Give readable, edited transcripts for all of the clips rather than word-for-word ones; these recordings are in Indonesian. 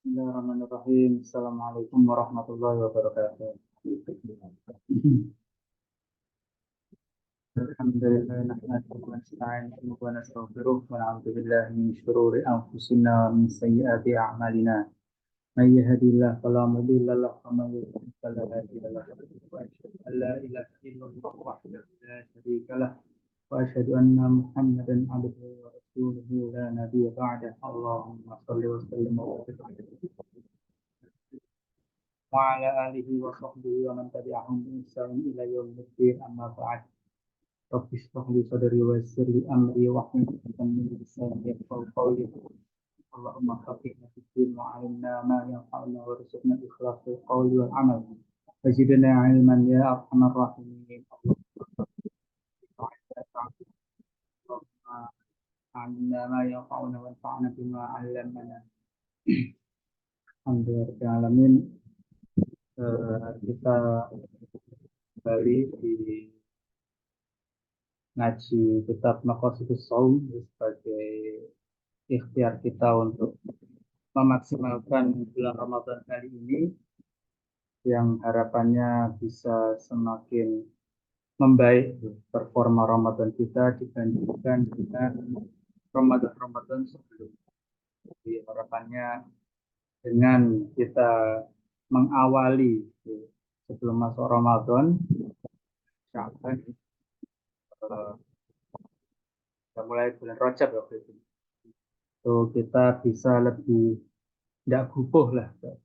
Bismillahirrahmanirrahim. Assalamualaikum warahmatullahi wabarakatuh. Alhamdulillah nahmaduhu wa nasta'inuhu wa nastaghfiruh wa na'udzu billahi min shururi anfusina wa min sayyiati a'malina. May yahdihillahu fala mudilla lahu wa may yudlil fala hadiya lahu. Wa asyhadu an la ilaha illallah wahdahu la syarika lah wa asyhadu anna Muhammadan 'abduhu wa rasuluhu la nabiyya ba'da. Allahumma shalli wa sallim wa barik وعلى آله وصحبه ومن تبعهم بإحسان إلى يوم الدين أما بعد رب اشرح لي صدري ويسر لي أمري واحلل عقدة من لساني يفقهوا قولي اللهم فقهنا في الدين وعلمنا ما ينفعنا وارزقنا الإخلاص في القول والعمل وزدنا علما يا أرحم الراحمين اللهم علمنا ما ينفعنا وانفعنا بما علمنا الحمد لله رب العالمين. Kita kembali di ngaji kitab Maqasidus Shaum sebagai ikhtiar kita untuk memaksimalkan bulan Ramadan kali ini yang harapannya bisa semakin membaik performa Ramadan kita dibandingkan dengan Ramadan-Ramadan sebelumnya. Jadi harapannya dengan kita mengawali sebelum masuk Ramadan, Sya'ban, mulai bulan Rajab waktu itu. So, kita bisa lebih tidak gupuh lah tidak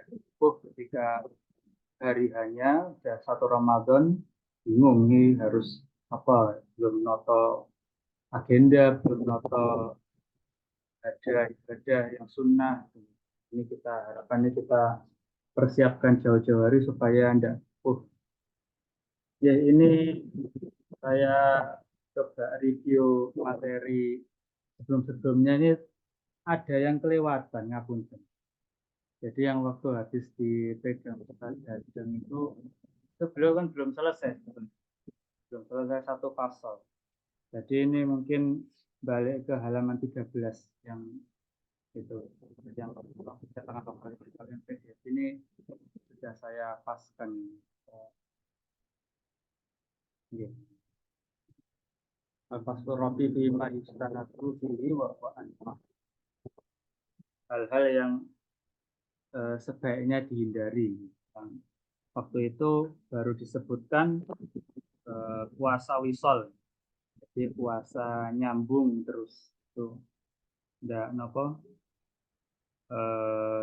gupuh ketika hari hanya udah satu Ramadan bingung nih harus apa, belum noto agenda, belum noto ada ibadah yang sunnah. Ini kita harapannya kita persiapkan jauh-jauh hari supaya tidak gupuh. Ya, ini saya coba review materi sebelum-sebelumnya, ini ada yang kelewatan, ngapunten. Jadi yang waktu habis dipegang Ustaz Hajeng itu beliau kan belum selesai satu pasal. Jadi ini mungkin balik ke halaman 13 yang itu, yang tengah kalian PDF ini sudah saya paskan. Al-Faslu Rabbi bima istanatu fihi wa anfa. Hal-hal yang sebaiknya dihindari. Waktu itu baru disebutkan puasa wisol, jadi puasa nyambung terus itu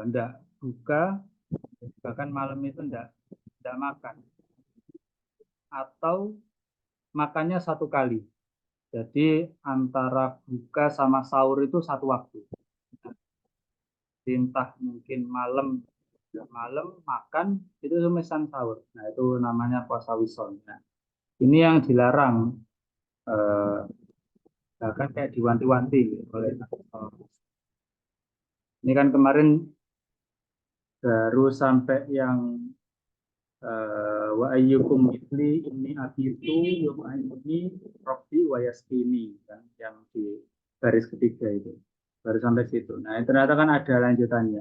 ndak buka, bahkan malam itu ndak makan atau makannya satu kali. Jadi antara buka sama sahur itu satu waktu. Entah mungkin malam makan itu semesan sahur. Nah, itu namanya puasa wisol. Nah, ini yang dilarang, bahkan kayak diwanti-wanti oleh ini kan kemarin baru sampai yang wa ayyukum mithli ini abitu ini Rabbi wa yaskini, kan, yang di baris ketiga itu baru sampai situ. Nah, ternyata kan ada lanjutannya.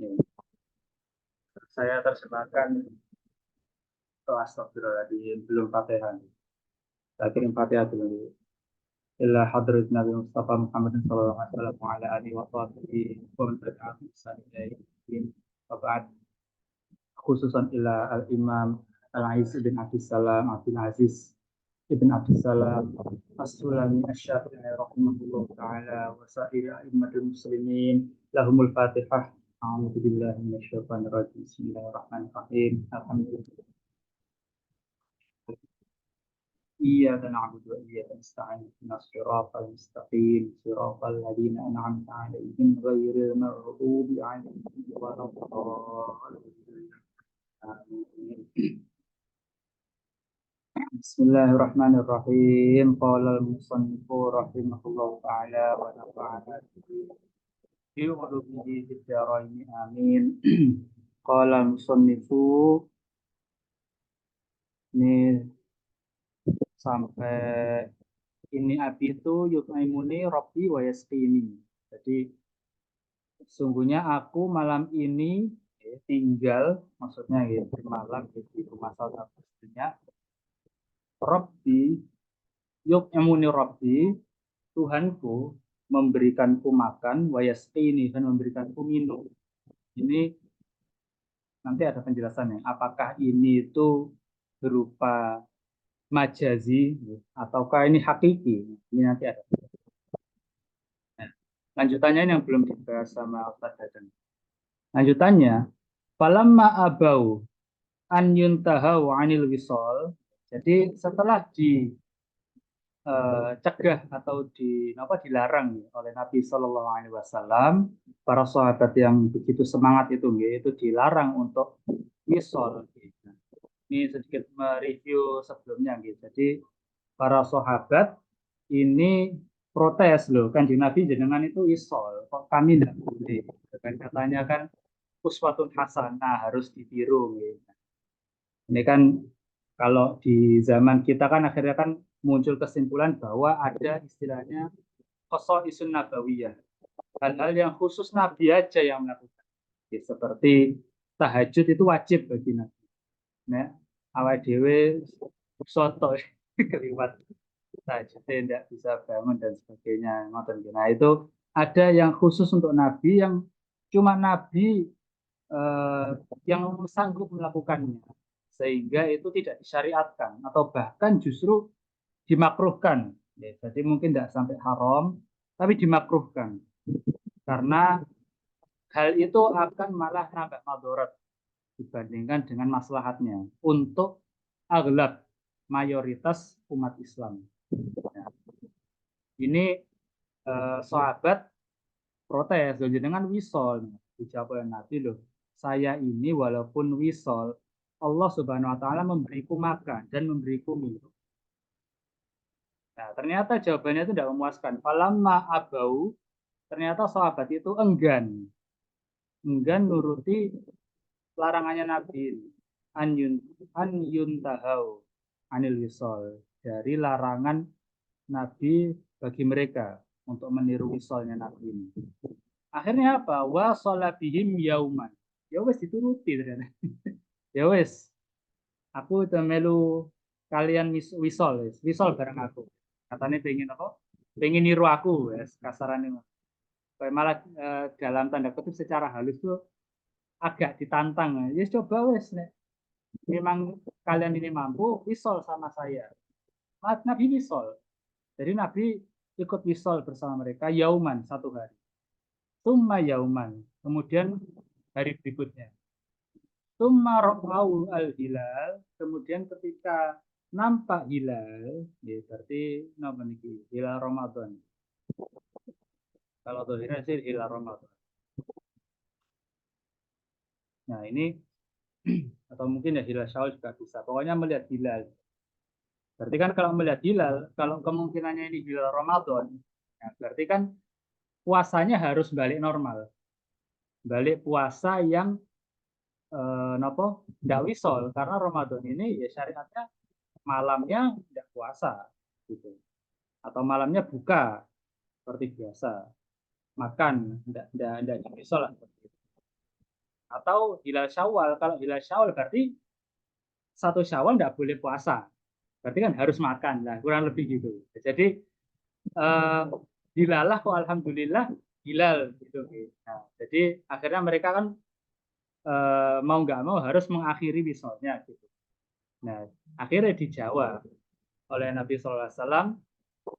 Nih, saya terjemahkan astagfirullahaladzim, belum Fatihah. Saya kirim Fatihah dulu. Illa hadrat Nabi Mustafa Muhammad sallallahu alaihi wasallam wa ala alihi wa sahbihi wa man tabi'ahum bi ihsan ila yaumil wa ba'd. Khususan ila al-Imam Al-Aziz bin Abdus Salam Abdul Aziz ibn Abdus Salam As-Sulami Asy-Syafi'i rahimahullah ta'ala wa sa'iri a'immatul muslimin lahumul Fatihah. A'udzu billahi minasyaitonir rajim. Bismillahirrahmanirrahim. Alhamdulillah. إياك نعبد وإياك نستعين اهدنا الصراط المستقيم صراط الذين أنعمت عليهم غير المغضوب عليهم ولا الضالين. Bismillahirrahmanirrahim. Qala al-musannifu rahimahullahu ta'ala wa nafa'ana bihi wa ulumihi fid dharain amin. Qala al-musannifu, ini sampai ini abi itu yut'imuni rabbi wa yasqini. Jadi sungguhnya aku malam ini tinggal, maksudnya ya, bermalam di rumah salah satu istrinya. Robbi, yuk emuni Robbi, Tuhanku memberikanku makan, wayasqini dan memberikanku minum. Ini nanti ada penjelasannya. Apakah ini itu berupa majazi ataukah ini hakiki? Ini nanti ada. Nah, lanjutannya yang belum dibahas sama Ustaz Dadan. Lanjutannya, falamma abau an yuntahau anil wisol. Jadi setelah dicegah atau dilarang ya, oleh Nabi Shallallahu Alaihi Wasallam, para sahabat yang begitu semangat itu dilarang untuk wisol. Ini sedikit mereview sebelumnya gitu. Jadi para sahabat ini protes loh, kan di Nabi jenengan itu wisol, kok kami tidak boleh? Kan katanya kan uswatun hasanah harus ditiru gitu. Ini kan kalau di zaman kita kan akhirnya kan muncul kesimpulan bahwa ada istilahnya khosoisun nabawiyah. Hal-hal yang khusus Nabi aja yang melakukan. Ya, seperti tahajud itu wajib bagi Nabi. Nah, awal dewe soto keliwat tahajud tidak bisa bangun dan sebagainya. Nah, itu ada yang khusus untuk Nabi yang cuma Nabi eh, yang sanggup melakukannya sehingga itu tidak disyariatkan atau bahkan justru dimakruhkan ya, jadi mungkin tidak sampai haram tapi dimakruhkan karena hal itu akan malah nambah madharat dibandingkan dengan maslahatnya untuk aghlab mayoritas umat Islam. Nah, ini sahabat protes loh dengan wisol dijawab oleh Nabi loh, saya ini walaupun wisol Allah Subhanahu wa taala memberiku makan dan memberiku minum. Nah, ternyata jawabannya itu tidak memuaskan. Falamma abau, ternyata sahabat itu enggan nuruti larangannya Nabi. An tahau anil wisol, dari larangan Nabi bagi mereka untuk meniru wisolnya Nabi ini. Akhirnya apa? Wa sholabihim yauman. Ya wes dituruti ternyata. Ya wes, aku udah melu kalian wisol, wisol bareng aku. Katanya pengen apa? Pengen niru aku, wes kasarannya. Malah dalam tanda kutip secara halus tuh agak ditantang. Ya coba wes, nek. Memang kalian ini mampu, wisol sama saya. Nabi wisol. Jadi Nabi ikut wisol bersama mereka yauman satu hari. Tumma yauman. Kemudian hari berikutnya. Tumma ra'au al-hilal. Kemudian ketika nampak hilal, ya berarti napa niki? Hilal Ramadan. Kalau dohirnya sih hilal Ramadan. Nah ini atau mungkin ya hilal Syawal juga bisa. Pokoknya melihat hilal. Berarti kan kalau melihat hilal, kalau kemungkinannya ini hilal Ramadan, ya berarti kan puasanya harus balik normal. Balik puasa yang nopo tidak wisol karena Ramadan ini ya syariatnya malamnya tidak puasa gitu atau malamnya buka seperti biasa makan tidak wisol lah seperti itu. Atau hilal Syawal, kalau hilal Syawal berarti satu Syawal tidak boleh puasa, berarti kan harus makan lah kurang lebih gitu. Jadi eh, hilalah kok alhamdulillah hilal gitu. Nah, jadi akhirnya mereka kan mau nggak mau harus mengakhiri wisolnya gitu. Nah, akhirnya dijawab oleh Nabi Sallallahu Alaihi Wasallam.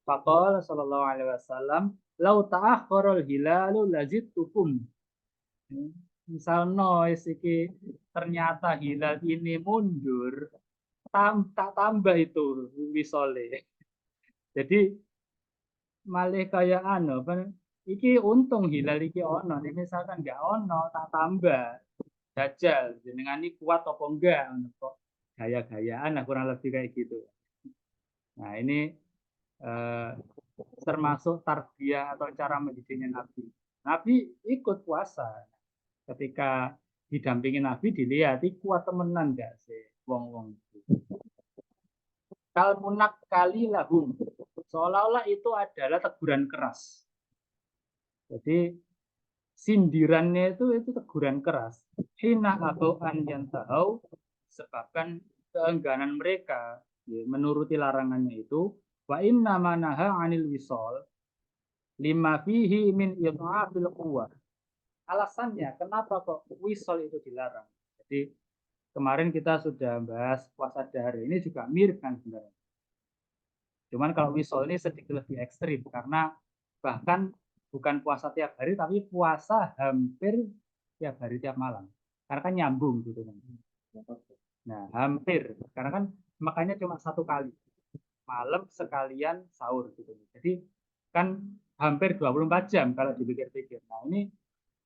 Faqala Sallallahu Alaihi Wasallam, lau ta'akhkharul hilalu lazidtukum. Misalnya iki ternyata hilal ini mundur, tak tambah itu wisole. Jadi malih kayak anu, iki untung hilal iki ono, nih misalkan nggak ono tak tambah. Dajjal jenengan ini kuat apa enggak kok gaya-gayaan lah kurang lebih kayak gitu. Nah ini eh, termasuk tarbiyah atau cara mendidiknya Nabi. Nabi ikut puasa. Ketika didampingi Nabi dilihat kuat temenan enggak sih wong-wong itu. Kalmunak kali lahum. Seolah-olah itu adalah teguran keras. Jadi sindirannya itu teguran keras. Hina atau an yang tahu sebabkan keengganan mereka ya, menuruti larangannya itu wa inna manaha anil wisol lima fihi min idha'afil quwwah. Alasannya kenapa kok wisol itu dilarang? Jadi kemarin kita sudah bahas puasa dahar, ini juga mirip kan sebenarnya. Cuman kalau wisol ini sedikit lebih ekstrim karena bahkan bukan puasa tiap hari tapi puasa hampir tiap hari tiap malam. Karena kan nyambung gitu kan. Nah, hampir karena kan makanya cuma satu kali malam sekalian sahur gitu. Jadi kan hampir 24 jam kalau dipikir-pikir. Nah, ini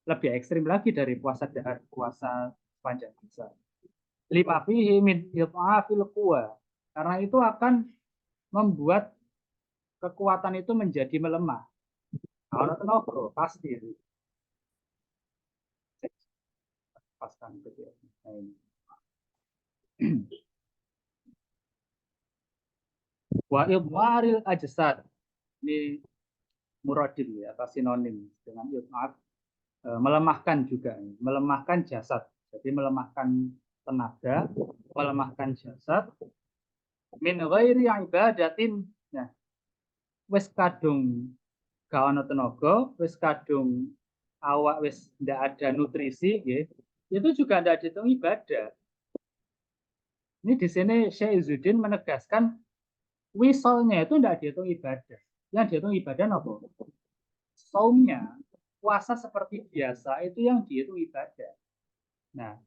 lebih ekstrim lagi dari puasa dahar, puasa panjang puasa. Lima fihi min idha'afil quwa. Karena itu akan membuat kekuatan itu menjadi melemah. Kalau tenaga pasti paskan gitu ya. Nah, ini. Wa idmaril ajsad. Ini muradin ya atau sinonim dengan idmar melemahkan juga, melemahkan jasad. Jadi melemahkan tenaga, melemahkan jasad min ghairi ibadatin. Nah, wis kadung gak ono tenaga, wis kadung awak wis ndak ada nutrisi nggih. Itu juga ndak dihitung ibadah. Ini di sini Syekh Izzuddin menegaskan wisolnya itu ndak dihitung ibadah. Yang dihitung ibadah apa? Saumnya, puasa seperti biasa itu yang dihitung ibadah. Nah,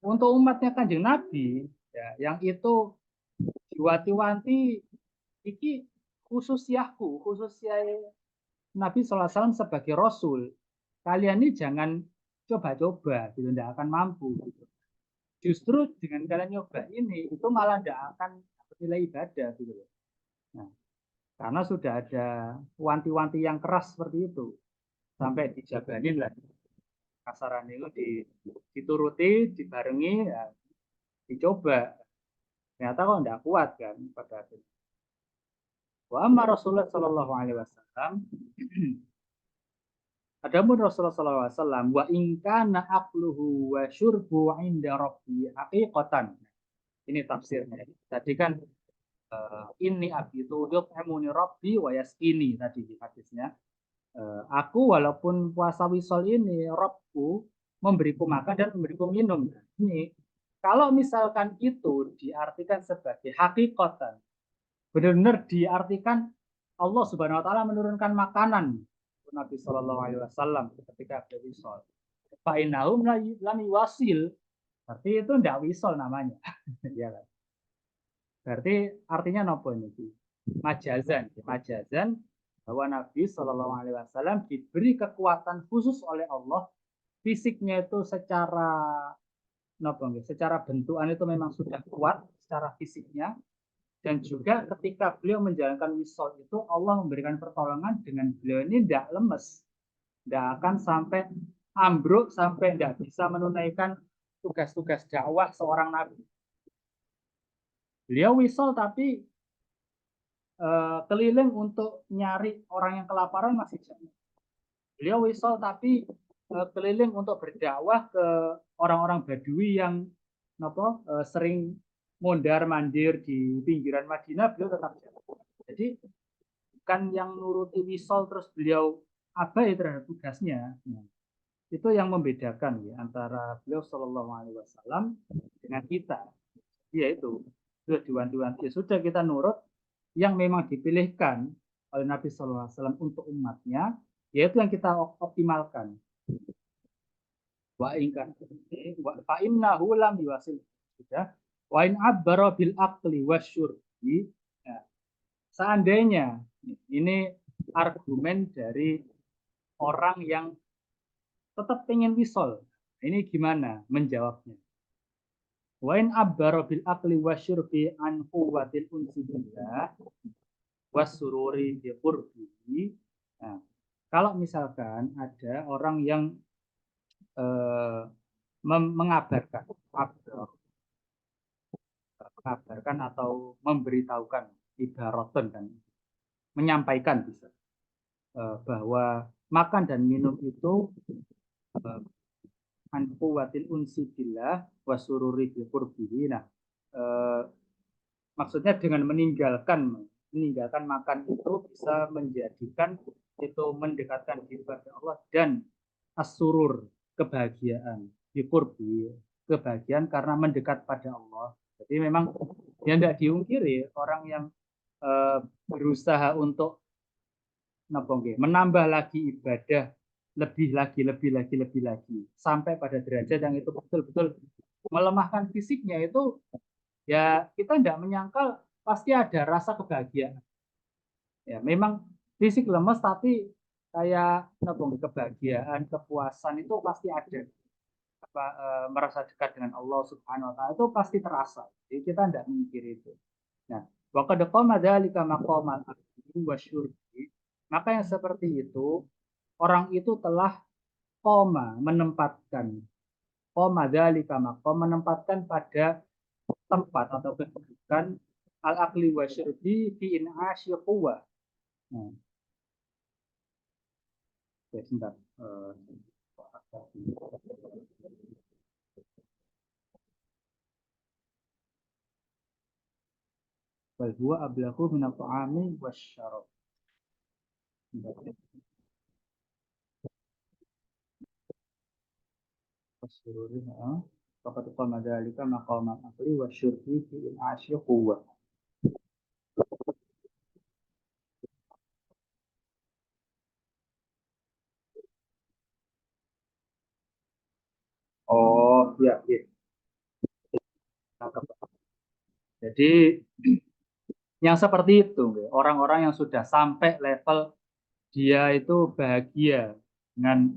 untuk umatnya Kanjeng Nabi, ya, yang itu diwati-wanti iki khususiyahku, khususnya Nabi SAW sebagai Rasul. Kalian ini jangan coba-coba, gitu, tidak akan mampu. Gitu. Justru dengan kalian nyoba ini, itu malah tidak akan nilai ibadah. Gitu. Nah, karena sudah ada wanti-wanti yang keras seperti itu. Sampai dijabanin lah. Kasaran itu dituruti, dibarengi, ya, dicoba. Ternyata kok tidak kuat kan pada akhirnya. Wa amma Rasulullah Shallallahu Alaihi Wasallam. Adapun Rasulullah SAW wa ingkana akluhu wa syurbu inda rabbi haqiqatan. Ini tafsirnya. Tadi kan ini abitu yut'imuni rabbi wa yaskini tadi hadisnya. Aku walaupun puasa wisol ini Rabbku memberiku makan dan memberiku minum. Ini kalau misalkan itu diartikan sebagai hakikatan, benar-benar diartikan Allah Subhanahu wa taala menurunkan makanan Nabi Shallallahu Alaihi Wasallam ketika berwisol. Fa'inahum lam wasil, berarti itu tidak wisol namanya. Ya kan? Berarti artinya nopo ini? Majazan, majazan bahwa Nabi Shallallahu Alaihi Wasallam diberi kekuatan khusus oleh Allah, fisiknya itu secara nopo, secara bentukan itu memang sudah kuat secara fisiknya, dan juga ketika beliau menjalankan wisol itu Allah memberikan pertolongan dengan beliau ini tidak lemes, tidak akan sampai ambruk sampai tidak bisa menunaikan tugas-tugas dakwah seorang nabi. Beliau wisol tapi keliling untuk nyari orang yang kelaparan masih jauh. Beliau wisol tapi keliling untuk berdakwah ke orang-orang Badui yang sering mondar mandir di pinggiran Madinah, beliau tetap jalan. Jadi bukan yang nuruti wisol terus beliau abai terhadap tugasnya. Nah, itu yang membedakan ya, antara beliau Shallallahu Alaihi Wasallam dengan kita. Yaitu sudah diwanti-wanti, sudah kita nurut yang memang dipilihkan oleh Nabi Shallallahu Alaihi Wasallam untuk umatnya, yaitu yang kita optimalkan. Wa ingkan wa innahu lam yuwasil, sudah. Wa in abbara bil aqli wasyurbi. Nah, seandainya ini argumen dari orang yang tetap pengen wisol, ini gimana menjawabnya? Wa in abbara bil aqli wasyurbi an quwwatil unsi billah wasururi bi qurbihi. Nah, kalau misalkan ada orang yang mengabarkan atau memberitahukan ibaratun kan, menyampaikan bisa bahwa makan dan minum itu an quwwatil unsi billah wa sururi bi qurbihi. Nah, maksudnya dengan meninggalkan makan itu bisa menjadikan itu mendekatkan diri kepada Allah dan asurur kebahagiaan dikurbi kebahagiaan karena mendekat pada Allah. Jadi memang ya tidak diungkiri orang yang berusaha untuk menambah lagi ibadah lebih lagi sampai pada derajat yang itu betul-betul melemahkan fisiknya itu, ya kita tidak menyangkal pasti ada rasa kebahagiaan. Ya memang fisik lemes tapi kayak kebahagiaan, kepuasan itu pasti ada. Merasa dekat dengan Allah Subhanahu wa taala itu pasti terasa. Jadi kita tidak memikir itu. Nah, wa qad qama dzalika maqamal akli wasyurbi. Maka yang seperti itu orang itu telah qama dzalika maqam menempatkan pada tempat atau kedudukan al-akli wasyurbi fi in'asyi quwwah. Nah, ya, sebentar. Bal huwa ablaghu min at-ta'ami wasyarab. Wasyururi, faqad qama dzalika maqamal akli wasyurbi fi in'asyi quwwah. Oh, ya, ya. Jadi yang seperti itu, orang-orang yang sudah sampai level dia itu bahagia dengan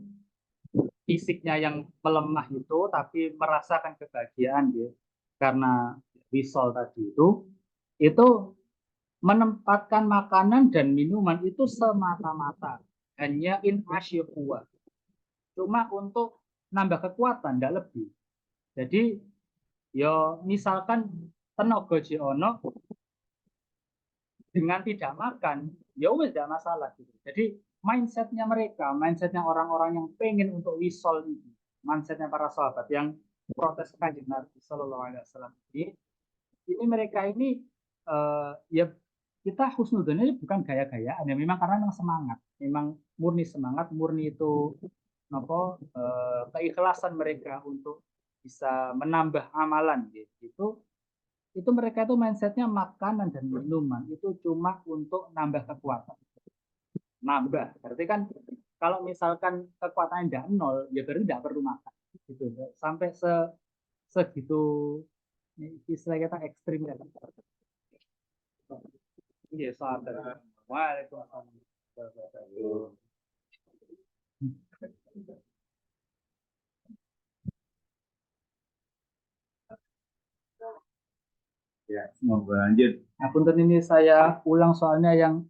fisiknya yang melemah itu, tapi merasakan kebahagiaan dia karena wisol tadi itu menempatkan makanan dan minuman itu semata-mata hanya in asyikuwa, cuma untuk nambah kekuatan, tidak lebih. Jadi, yo misalkan tenaga ono dengan tidak makan, ya wes tidak masalah gitu. Jadi mindsetnya orang-orang yang pengen untuk wisol ini, mindsetnya para sahabat yang protes kanjeng Nabi Shallallahu Alaihi Wasallam ini mereka ini ya kita husnudzon ini bukan gaya-gayaan ya, memang karena memang semangat, memang murni semangat, murni itu keikhlasan mereka untuk bisa menambah amalan gitu. Itu mereka itu mindsetnya makanan dan minuman itu cuma untuk nambah kekuatan. Nambah, berarti kan kalau misalkan kekuatannya tidak nol, ya berarti tidak perlu makan. Gitu. Sampai segitu istilah kita ekstrim ya. Iya, sahabat. Waalaikumsalam. Ya, semoga lanjut. Nah, punten ini saya ulang soalnya yang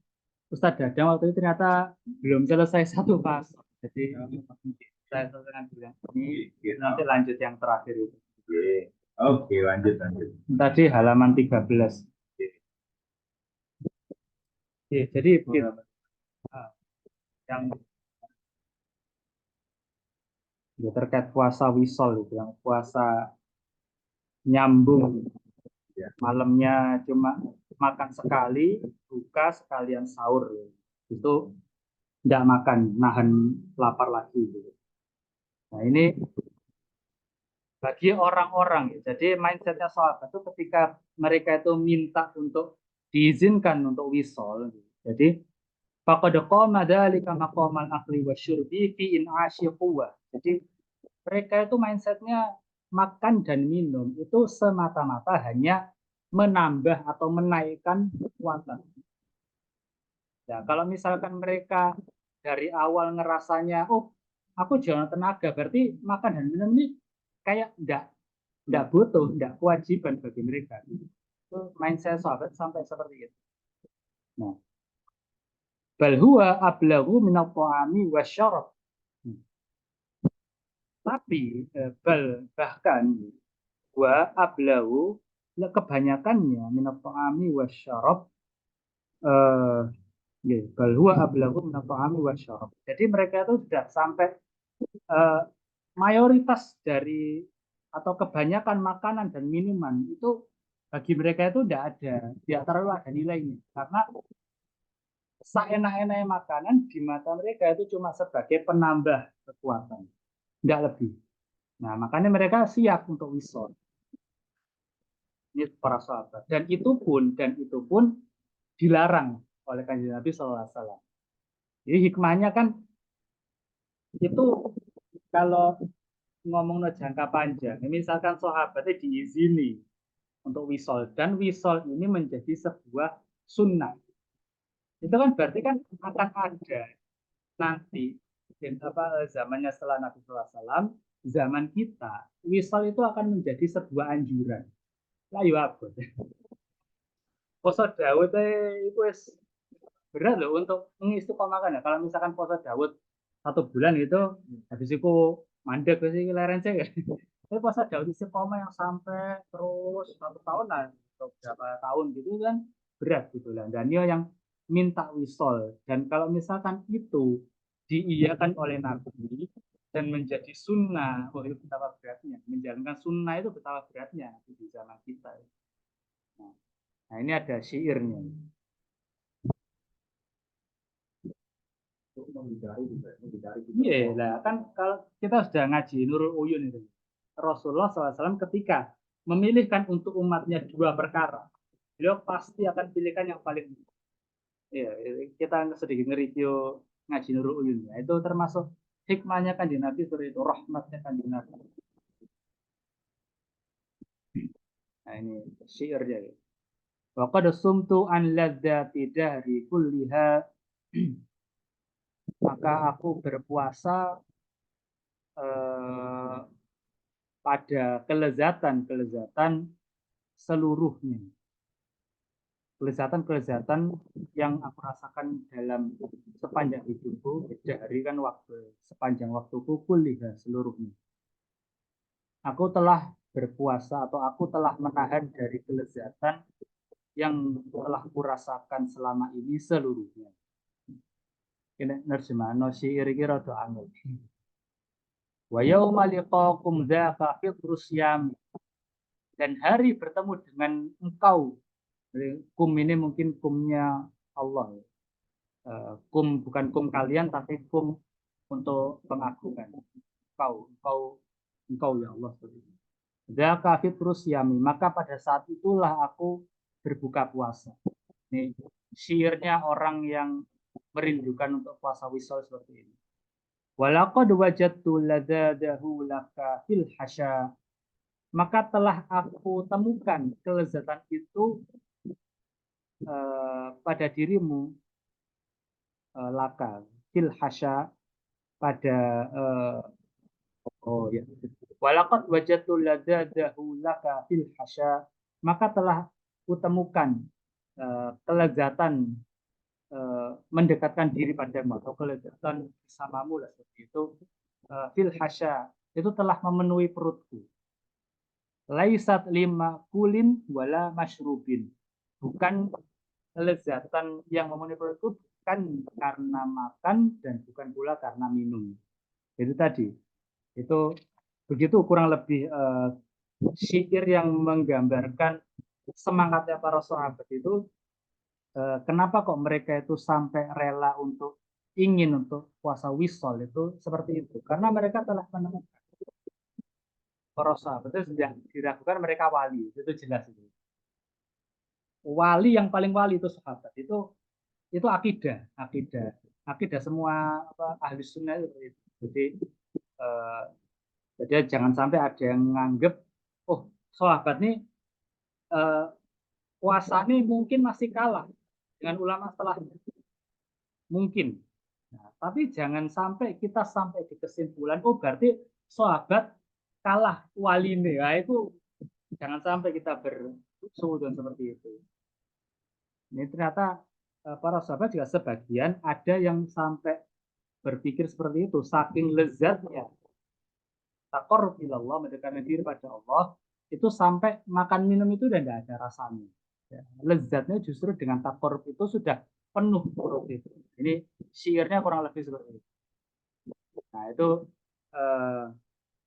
Ustadz Dadang waktu itu ternyata belum selesai satu pas. Jadi saya selesaikan dulu yang ini, nanti lanjut yang terakhir itu. Oke, lanjut. Tadi halaman 13. Oke, jadi yang ya, terkait puasa wisol itu, yang puasa nyambung malamnya cuma makan sekali, buka sekalian sahur, itu tidak makan, nahan lapar lagi gitu. Nah ini bagi orang-orang, jadi mindsetnya sahabat itu ketika mereka itu minta untuk diizinkan untuk wisol, jadi faqad qama dzalika maqamal akli wasyurbi fi in'asyi quwwah. Jadi mereka itu mindsetnya makan dan minum itu semata-mata hanya menambah atau menaikkan kekuatan. Ya, kalau misalkan mereka dari awal ngerasanya, oh aku jangan tenaga, berarti makan dan minum ini kayak enggak butuh, enggak kewajiban bagi mereka. Itu mindset sahabat sampai seperti itu. Nah, bal huwa ablaghu minal ta'ami wasyarab. Tapi bahkan wa ablahu kebanyakannya minat ta'ami wasyarab Nggih, bal huwa ablaghu min at-ta'ami wasyarab. Jadi mereka itu sudah sampai eh, mayoritas dari atau kebanyakan makanan dan minuman itu bagi mereka itu tidak ada, tidak terlalu ada nilainya. Karena seenak-enaknya makanan di mata mereka itu cuma sebagai penambah kekuatan, tidak lebih. Nah, makanya mereka siap untuk wisol. Ini para sahabat. Dan itu pun dilarang oleh kanjeng Nabi SAW. Jadi hikmahnya kan itu kalau ngomong no jangka panjang, misalkan sahabatnya diizini untuk wisol dan wisol ini menjadi sebuah sunnah, itu kan berarti kan akan ada nanti zamannya setelah Nabi SAW, zaman kita wisol itu akan menjadi sebuah anjuran. Lah yo abot. Poso Daud itu berat loh untuk mengistiqomahkan ya. Kalau misalkan puasa Daud 1 bulan gitu, habis itu mandek sih leren cek ya. Tapi puasa Daud istiqomah yang sampai terus 1 tahun lah, atau berapa tahun gitu kan berat gitu lah. Dan dia yang minta wisol. Dan kalau misalkan itu diiyakan oleh Nabi dan menjadi sunnah, oh itu betapa beratnya. Menjalankan sunnah itu betapa beratnya di zaman kita. Nah ini ada syairnya. Iya, lah kan kalau kita sudah ngaji Nurul Uyun itu, Rasulullah SAW ketika memilihkan untuk umatnya 2 perkara, beliau pasti akan pilihkan yang paling. Iya, kita sedikit nge-review ngaji Nurul Uyun ya. Itu termasuk hikmahnya kanjeng Nabi seperti itu, rahmatnya kanjeng Nabi. Nah ini syairnya ya. Wa qad sumtu an ladzati dahri kulliha, maka aku berpuasa eh, pada kelezatan-kelezatan seluruhnya. Kelezatan-kelezatan yang aku rasakan dalam sepanjang hidupku, dari kan waktu sepanjang waktuku kuliah seluruhnya. Aku telah berpuasa atau aku telah menahan dari kelezatan yang telah kurasakan selama ini seluruhnya. Ini nerjemahno syair iki rada angel. Wa yauma liqakum dzaka fitrus yam, dan hari bertemu dengan engkau. Kum ini mungkin kumnya Allah. Kum bukan kum kalian, tapi kum untuk pengagungan. Engkau ya Allah. Dzaka fitrus yami, maka pada saat itulah aku berbuka puasa. Ini syairnya orang yang merindukan untuk puasa wisol seperti ini. Walaqad wajadtu ladzadahu laka fil hasya, maka telah aku temukan kelezatan itu pada dirimu, laka fil hasya, pada oh ya, walaqad wajadtu ladzadahu laka fil hasya, maka telah kutemukan kelezatan mendekatkan diri padamu atau kelezatan bersamamu lah seperti itu, fil hasya, itu telah memenuhi perutku. Laisat lima kulin wala masyrubin, bukan kelezatan yang memenuhi perutku bukan karena makan dan bukan pula karena minum. Itu tadi, itu begitu kurang lebih syair yang menggambarkan semangatnya para sahabat itu. Kenapa kok mereka itu sampai rela untuk ingin untuk puasa wisol itu seperti itu? Karena mereka telah menemukan para sahabat itu sudah diragukan mereka wali, itu jelas itu. Wali yang paling wali itu sahabat itu akidah semua ahli sunnah itu. Eh, jadi jangan sampai ada yang menganggap oh sahabat nih puasa nih mungkin masih kalah dengan ulama setelahnya. Mungkin. Nah, tapi jangan sampai kita sampai di kesimpulan, oh berarti sahabat kalah wali ini. Nah, itu jangan sampai kita bersuudon seperti itu. Ini ternyata para sahabat juga sebagian ada yang sampai berpikir seperti itu, saking lezatnya taqarrub ilallah, mendekatkan diri pada Allah, itu sampai makan minum itu udah tidak ada rasanya. Ya, lezatnya justru dengan taqarrub itu sudah penuh protein. Ini syairnya kurang lebih seperti itu. Nah, itu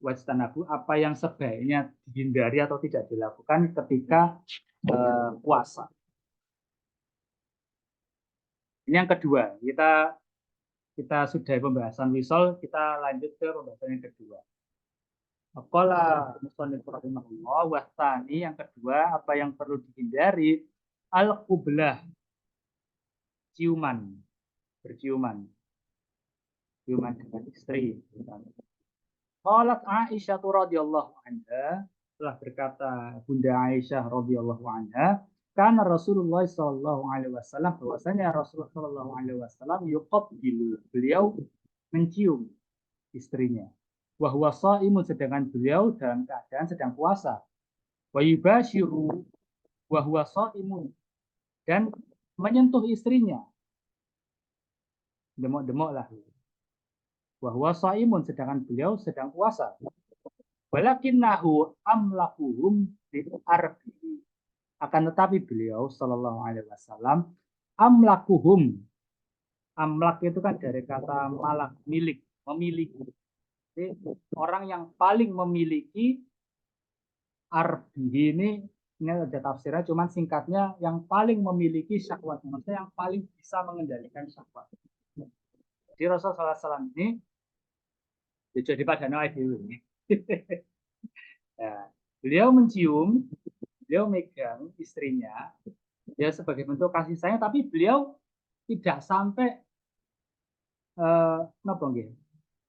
wajtanabu, apa yang sebaiknya dihindari atau tidak dilakukan ketika puasa. Ini yang kedua, kita sudah pembahasan wisol, kita lanjut ke pembahasan yang kedua. Qala musannif rahimahullah wa tsani, yang kedua apa yang perlu dihindari al-qublah, ciuman, berciuman, ciuman dengan istri. Qalat Aisyah radhiyallahu anha, telah berkata Bunda Aisyah radhiyallahu anha, karena Rasulullah sallallahu alaihi wasallam, bahwasanya Rasulullah sallallahu alaihi wasallam yuqabbilu, beliau mencium istrinya. Wa huwa shaimun, sedangkan beliau dalam keadaan sedang puasa. Wa yubashiru wa huwa shaimun, dan menyentuh istrinya. Demok-demok lah. Wa huwa shaimun, sedangkan beliau sedang puasa. Walakinnahu amlakuhum bi arbi. Akan tetapi beliau sallallahu alaihi wasallam amlakuhum. Amlak itu kan dari kata malak, milik, memiliki. Jadi, orang yang paling memiliki arbi ini ada tafsirnya, cuman singkatnya yang paling memiliki syahwat, maksudnya yang paling bisa mengendalikan syahwat. Jadi Rasulullah SAW ini jadi pada Noah ini. Ya, beliau mencium, beliau megang istrinya, ya sebagai bentuk kasih sayang, tapi beliau tidak sampai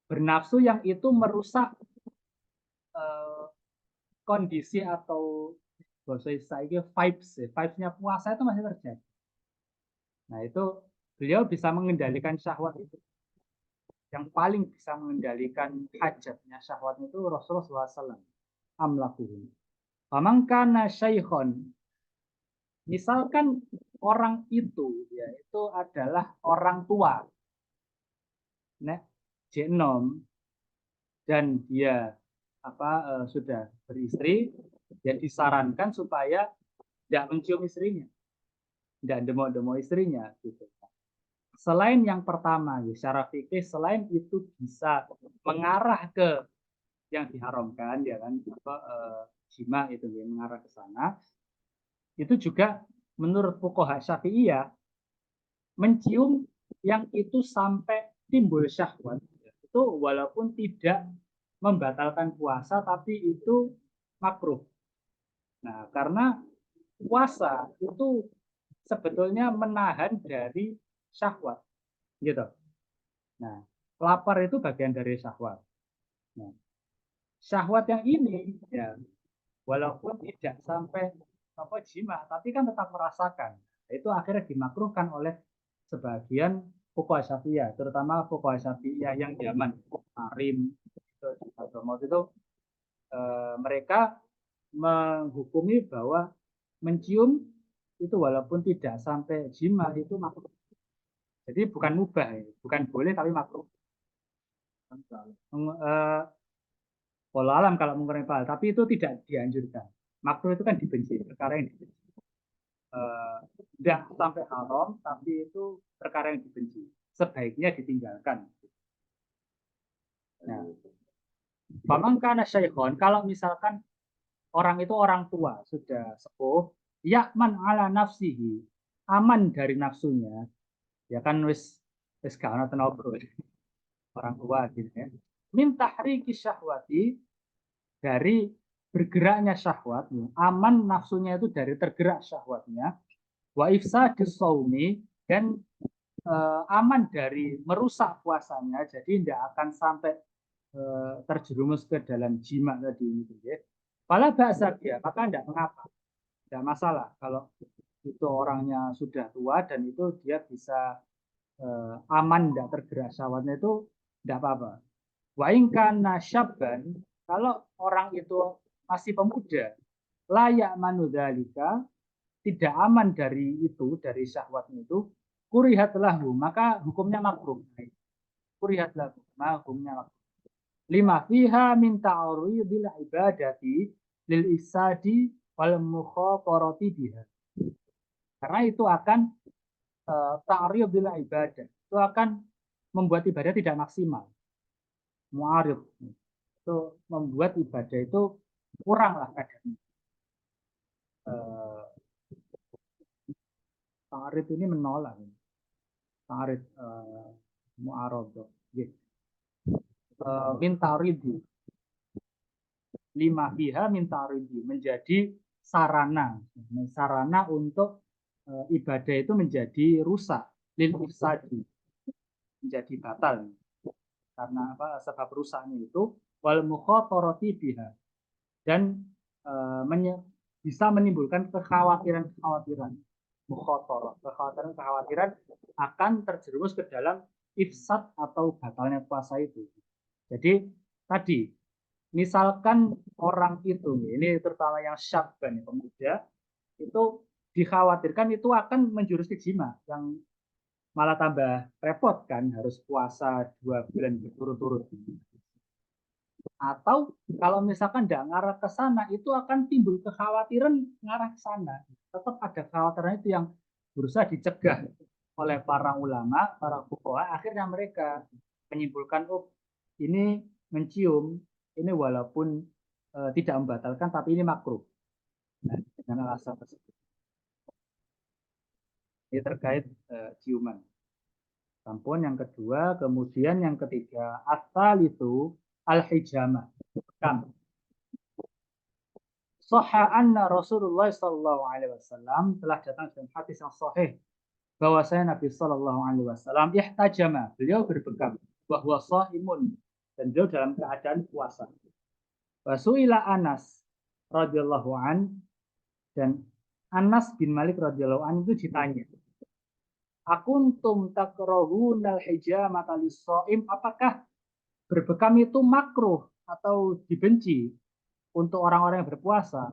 bernafsu yang itu merusak kondisi atau bahasa saya vibes-nya puasa itu masih terjadi. Nah, itu beliau bisa mengendalikan syahwat itu. Yang paling bisa mengendalikan hajatnya syahwat itu Rasulullah SAW. Amlakuhu. Pamangkana syaikhon. Misalkan orang itu, ya, itu adalah orang tua, nah, jenom, dan dia sudah beristri, ya disarankan supaya tidak mencium istrinya, tidak demok-demok istrinya, gitu. Selain yang pertama, ya, secara fikih, selain itu bisa mengarah ke yang diharamkan, ya kan, jima itu ya, mengarah ke sana. Itu juga menurut fuqaha Syafi'iyah, mencium yang itu sampai timbul syahwat itu walaupun tidak membatalkan puasa, tapi itu makruh. Nah, karena puasa itu sebetulnya menahan dari syahwat, gitu. Nah, lapar itu bagian dari syahwat. Nah, syahwat yang ini, ya, walaupun tidak sampai jima, tapi kan tetap merasakan. Itu akhirnya dimakruhkan oleh sebagian fuqaha Syafi'iyah, terutama fuqaha Syafi'iyah yang zaman Arim itu mereka menghukumi bahwa mencium itu walaupun tidak sampai jima itu makruh. Jadi bukan mubah, bukan boleh tapi makruh. Walau alam kalau mengurangi pahala, tapi itu tidak dianjurkan. Makruh itu kan dibenci, perkara yang dibenci. Tidak sampai haram, tapi itu perkara yang dibenci. Sebaiknya ditinggalkan. Nah, pamangkana syaikhon, kalau misalkan orang itu orang tua, sudah sepuh, yakman ala nafsihi, aman dari nafsunya, ya kan wis gak ono tenaga orang tua gitu ya. Min tahriki syahwati, dari bergeraknya syahwat, aman nafsunya itu dari tergerak syahwatnya, wa ifsadis shaumi, dan aman dari merusak puasanya, jadi tidak akan sampai terjerumus ke dalam jima tadi gitu ya. Pala bahasa dia, maka tidak mengapa, tidak masalah kalau itu orangnya sudah tua dan itu dia bisa aman, tidak tergerak syahwatnya, itu tidak apa-apa. Wa in kana syabban, kalau orang itu masih pemuda, layak manudzalika, tidak aman dari itu, dari syahwatnya itu, kurihat lahu, maka hukumnya makruh. Kurihat lahu, maka hukumnya makruh. Lima fiha min ta'ridil ibadati lil isadi wal mukhafarati biha. Karena itu akan ta'riyudil ibadah itu akan membuat ibadah tidak maksimal. Mu'arid itu membuat ibadah itu kurang lah kadarnya. Ta'rid ini menolak. Ta'rid mu'arodoh. Min ta'ridi. Lima fiha min ta'ridi. Menjadi sarana. Sarana untuk ibadah itu menjadi rusak. Lil ifsadi. Menjadi batal. Karena apa? Sebab rusaknya itu wal mukhatarati biha. Dan bisa menimbulkan kekhawatiran-kekhawatiran. Mukhatarah, kekhawatiran akan terjerumus ke dalam ifsad atau batalnya puasa itu. Jadi tadi misalkan orang itu, ini terutama yang syab dan pemuda, itu dikhawatirkan itu akan menjurus ke jima, yang malah tambah repot kan, harus puasa 2 bulan berturut-turut. Atau kalau misalkan tidak ngarah ke sana, itu akan timbul kekhawatiran ngarah ke sana. Tetap ada kekhawatiran itu yang berusaha dicegah oleh para ulama, para fuqaha. Akhirnya mereka menyimpulkan, oh ini mencium, ini walaupun tidak membatalkan, tapi ini makruh. Nah, dengan alasan tersebut. Ini terkait ciuman. Sampun yang kedua, kemudian yang ketiga, asal itu al-hijamah. Bekam. Sahha anna Rasulullah sallallahu alaihi wasallam telah datang dalam hadis yang sahih bahwasanya Nabi sallallahu alaihi wasallam ihtajama, beliau berbekam bahwa shaimun dan beliau dalam keadaan puasa. Wasuila Anas radhiyallahu an, dan Anas bin Malik radhiyallahu an itu ditanya, akuntum takrahunal hijamata lis-shaim, apakah berbekam itu makruh atau dibenci untuk orang-orang yang berpuasa?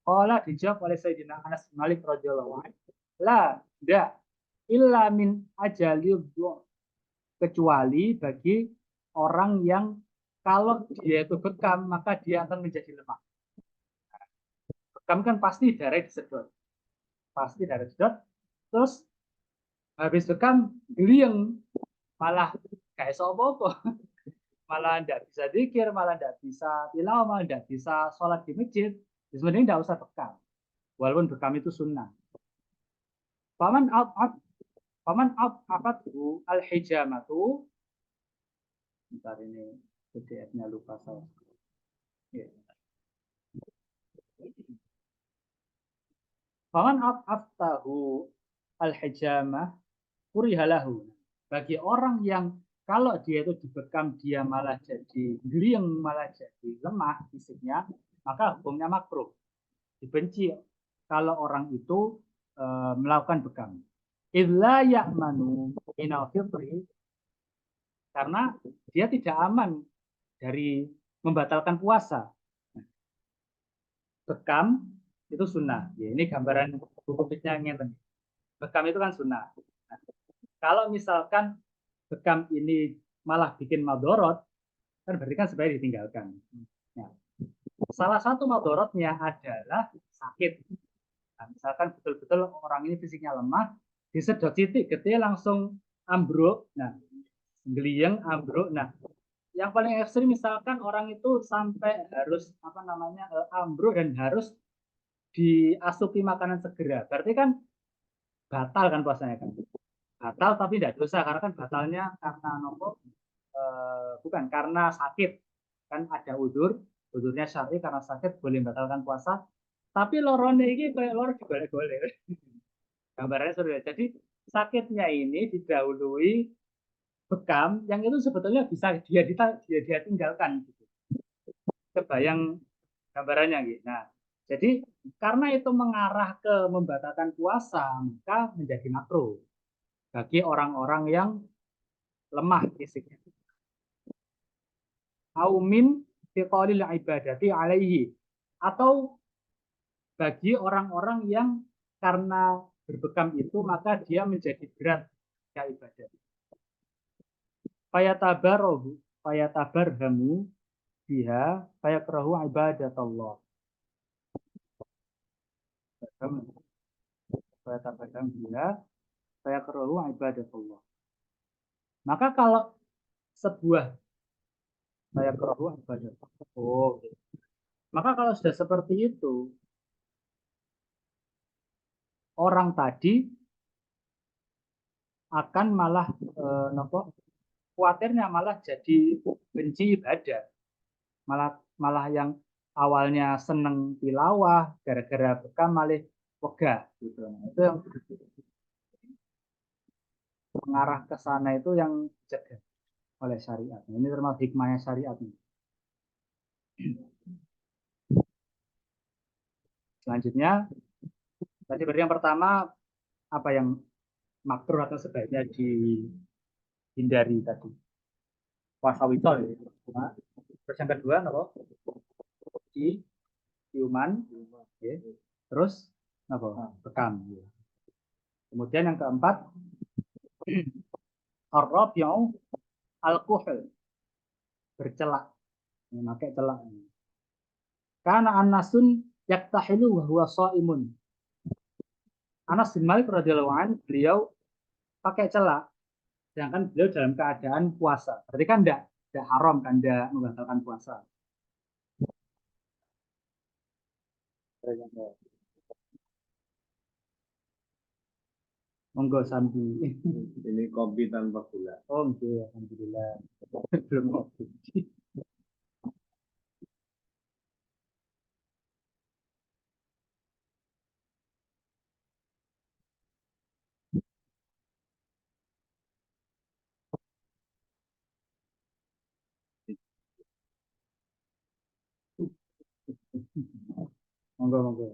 Qala, dijawab oleh Sayyidina Anas bin Malik radhiyallahu anhu, la, tidak, illa min ajalil, kecuali bagi orang yang kalau dia itu bekam maka dia akan menjadi lemah. Bekam kan pasti darah disedot, terus habis bekam geliang, malah kayak apa-apa, malah tidak bisa zikir, malah tidak bisa tilawah, malah tidak bisa sholat di masjid. Sebenarnya tidak usah bekam, walaupun bekam itu sunnah. Paman abadhu al-hijamatu. Bentar, ini PDF-nya lupa saya. Paman abtahu al-hijamah kurihalahu. Bagi orang yang kalau dia itu dibekam dia malah jadi geliang, malah jadi lemah fisiknya, maka hukumnya makruh. Dibenci kalau orang itu melakukan bekam. Illa ya'manu minal fitri, karena dia tidak aman dari membatalkan puasa. Bekam itu sunnah. Ya, ini gambaran buku fikihnya. Bekam itu kan sunnah. Nah, kalau misalkan bekam ini malah bikin madorot, kan berarti kan sebaiknya ditinggalkan. Nah, salah satu madorotnya adalah sakit. Nah, misalkan betul-betul orang ini fisiknya lemah, disedot titik getih langsung ambruk. Nah, geliang ambruk. Nah, yang paling ekstrim misalkan orang itu sampai harus ambruk dan harus diasupi makanan segera. Berarti kan batal kan puasanya kan. Batal tapi tidak dosa karena kan batalnya karena bukan karena sakit. Kan ada udurnya syar'i, karena sakit boleh membatalkan puasa. Tapi lorone ini kayak lor digolek-golek. Gambarannya sudah. Jadi sakitnya ini didahului bekam yang itu sebetulnya bisa dia tinggalkan gitu. Kebayang gambarannya gitu. Nah, jadi karena itu mengarah ke membatalkan puasa, maka menjadi makruh bagi orang-orang yang lemah fisiknya. Aumin fiqalil ibadati alaihi, atau bagi orang-orang yang karena berbekam itu maka dia menjadi berat ya ibadah. Fayatabarhamu biha fayakrahu ibadatullah. Fayatabarhamu biha fayakrahu ibadatullah. Maka kalau sebuah fayakrahu ibadatullah. Oh, gitu. Maka kalau sudah seperti itu, orang tadi akan malah nopo khawatirnya malah jadi benci ibadah, malah malah yang awalnya seneng tilawah gara-gara bekam malah wegah gitu. Nah, itu yang mengarah ke sana itu yang dicegah oleh syariat. Nah, ini termasuk hikmahnya syariat. Selanjutnya, tadi berarti yang pertama apa yang makruh atau sebaiknya dihindari tadi puasa witol ya. Nah, terus yang kedua apa? Ciuman, ya. Terus apa? Bekam. Ya. Kemudian yang keempat, ar-rabi'u al-kuhul, bercelak, memakai celak. Karena Anasun yaktahilu wa huwa shaimun. Anas bin Malik radhiyallahu anhu beliau pakai celak, sedangkan beliau dalam keadaan puasa. Berarti kan tidak haram kan, tidak membatalkan puasa. Monggo Sambi. Ini kopi tanpa gula. Oh, iya, alhamdulillah. Belum kopi. Monggo, monggo.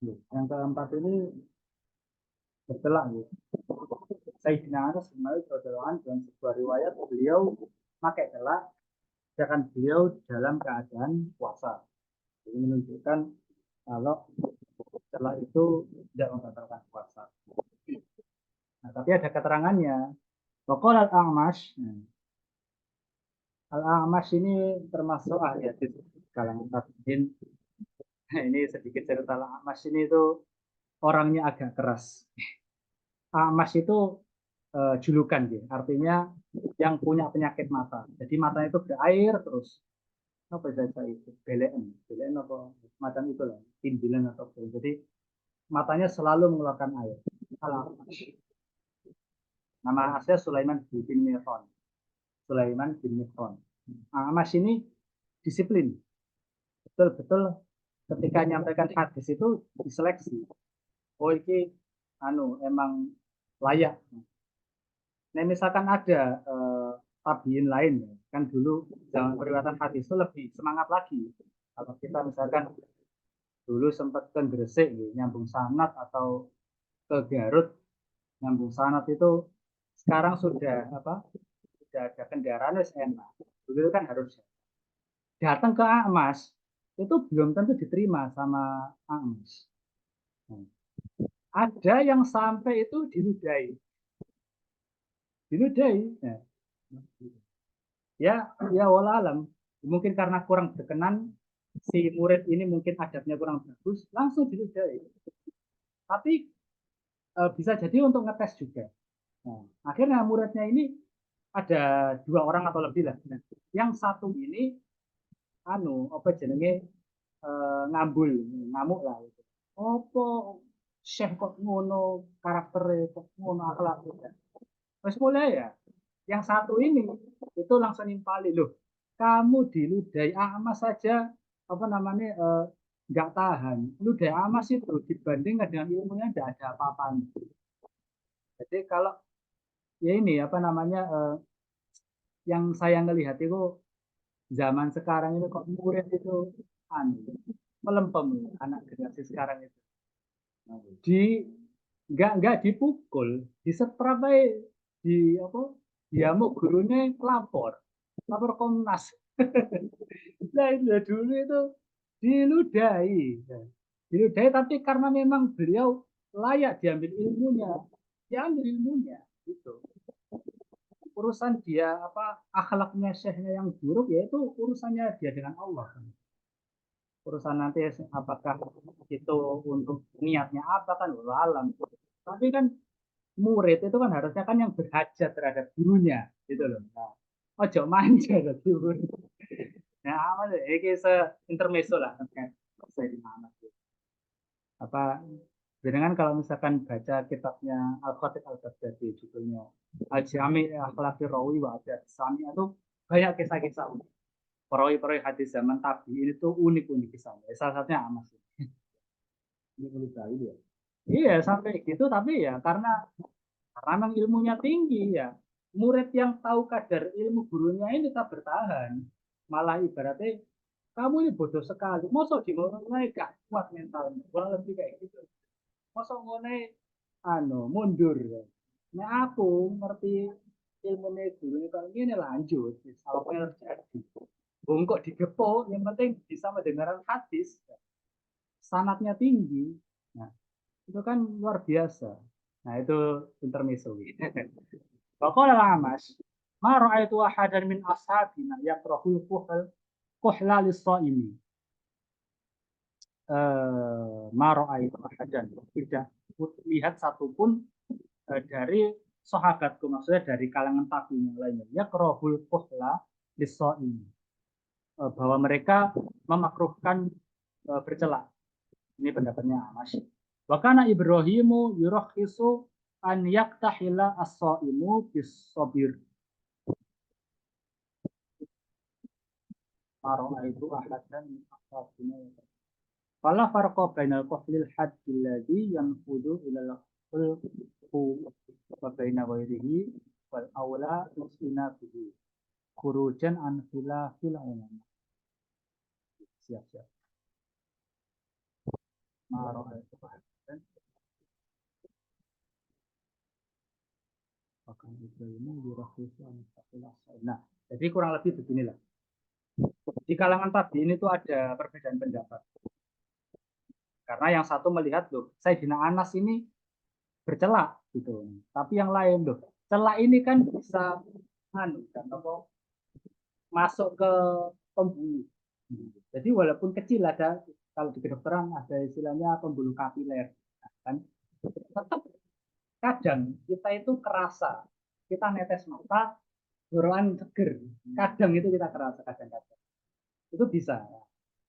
Yang keempat ini bercelak ya. Sayyidina Anas bin Malik radhiyallahu anhu dalam sebuah riwayat beliau pakai celak, sedangkan beliau dalam keadaan puasa. Ini menunjukkan kalau celak itu tidak membatalkan puasa. Nah, tapi ada keterangannya. Waqala al-A'mash. Al-A'mash ini termasuk ahli hadis kalangan tabi'in. Ini sedikit cerita Al-A'mash ini itu orangnya agak keras. A'mash itu julukan ya, artinya yang punya penyakit mata. Jadi matanya itu berair terus. Apa bahasa itu? Belen apa macam itu lah, timbilan atau apa. Jadi matanya selalu mengeluarkan air. Al-A'mash. Nama aslinya Sulaiman bin Mihran. Sulaiman bin Mihran. A'mash ini disiplin. Betul-betul ketika menyampaikan hadis itu diseleksi. Oh ini emang layak. Nah misalkan ada tabiin lain kan dulu zaman periwayatan hadis itu lebih semangat lagi. Kalau kita misalkan dulu sempat ke Gresik nyambung sanad atau ke Garut nyambung sanad itu sekarang sudah sudah ada kendaraan wis enak. Dulu kan harus datang ke Amas itu belum tentu diterima sama Amas. Ada yang sampai itu dinudai. Ya wala alam. Mungkin karena kurang berkenan si murid ini mungkin adabnya kurang bagus, langsung dinudai. Tapi bisa jadi untuk ngetes juga. Nah, akhirnya muridnya ini ada 2 orang atau lebih lah. Nah, yang satu ini apa jenenge ngambul, ngamuk lah gitu. Apa Syekh kok ngono karakternya, kok ngono akhlaknya. Terus mulai ya, yang satu ini itu langsung nimpali loh. Kamu diludahi Amas saja apa namanya nggak tahan. Ludahi Amas itu dibandingkan dengan ilmunya nggak ada apa-apanya. Jadi kalau ya ini apa namanya yang saya ngelihat itu zaman sekarang ini kok murid itu melempem anak generasi sekarang itu di nggak dipukul disetrap di apa dia mau gurunya lapor Komnas. Nah itu dulu itu diludahi diludahi tapi karena memang beliau layak diambil ilmunya diambil ilmunya gitu. Urusan dia apa akhlaknya syekhnya yang buruk yaitu urusannya dia dengan Allah. Urusan nanti apakah itu untuk niatnya apa kan alam. Tapi kan murid itu kan harusnya kan yang berhajat terhadap gurunya gitu loh. Nah, ojo manja dari murid. Nah, aman ini se intermezzo lah terkait saya di mana apa dengan kalau misalkan baca kitabnya Al-Khatib Al-Baghdadi judulnya Al-Jami Akhlaqir Rawi wa Adab Sami itu banyak kisah-kisah perawi-perawi hadis zaman tabi'in itu unik-unik kisahnya. Salah satunya Amas. Ini perlu tahu ya. Iya sampai gitu tapi ya karena memang ilmunya tinggi ya. Murid yang tahu kadar ilmu gurunya ini tetap bertahan. Malah ibaratnya kamu ini bodoh sekali. Masa di mulai gak kuat mentalnya. Kurang lebih kayak gitu. Masa ngone mundur. Nah aku ngerti ilmu guru ini kalau ini lanjut. Salah yang terjadi. Bongkok digepok, yang penting bisa mendengarkan hadis. Sanatnya tinggi. Nah, itu kan luar biasa. Nah, itu intermezzo. Faqala al-Amash, ma ra'aitu ahadan min ashabina yakrahul kuhla lis-shaimi. Ma ra'aitu ahadan. Tidak lihat satupun dari sahabatku, maksudnya dari kalangan tabi'in yang lainnya. Yakrahul kuhla lis-shaimi. Bahwa mereka memakruhkan bercela. Ini pendapatnya Amash. Wakana Ibrahimu yurakhisu an yaktahila as-saimu bis-sabir. Mara'aitu ahadan min ashabina. Fala farqa bainal qahlil haddi alladhi yanfudu ila al-khulqu wa baina ghairihi wal awla usina bihi. Khurujan an khilafil ulama. Siap-siap. Mara'aitu ahadan Nah, jadi kurang lebih beginilah. Di kalangan tabi'in itu ada perbedaan pendapat. Karena yang satu melihat loh, Sayyidina Anas ini bercela gitu. Tapi yang lain loh, celak ini kan bisa kan apa masuk ke pembuluh. Jadi walaupun kecil ada kalau di kedokteran ada istilahnya pembuluh kapiler kan tetap kadang kita itu kerasa kita netes mata boroan seger kadang itu kita kerasa kadang-kadang itu bisa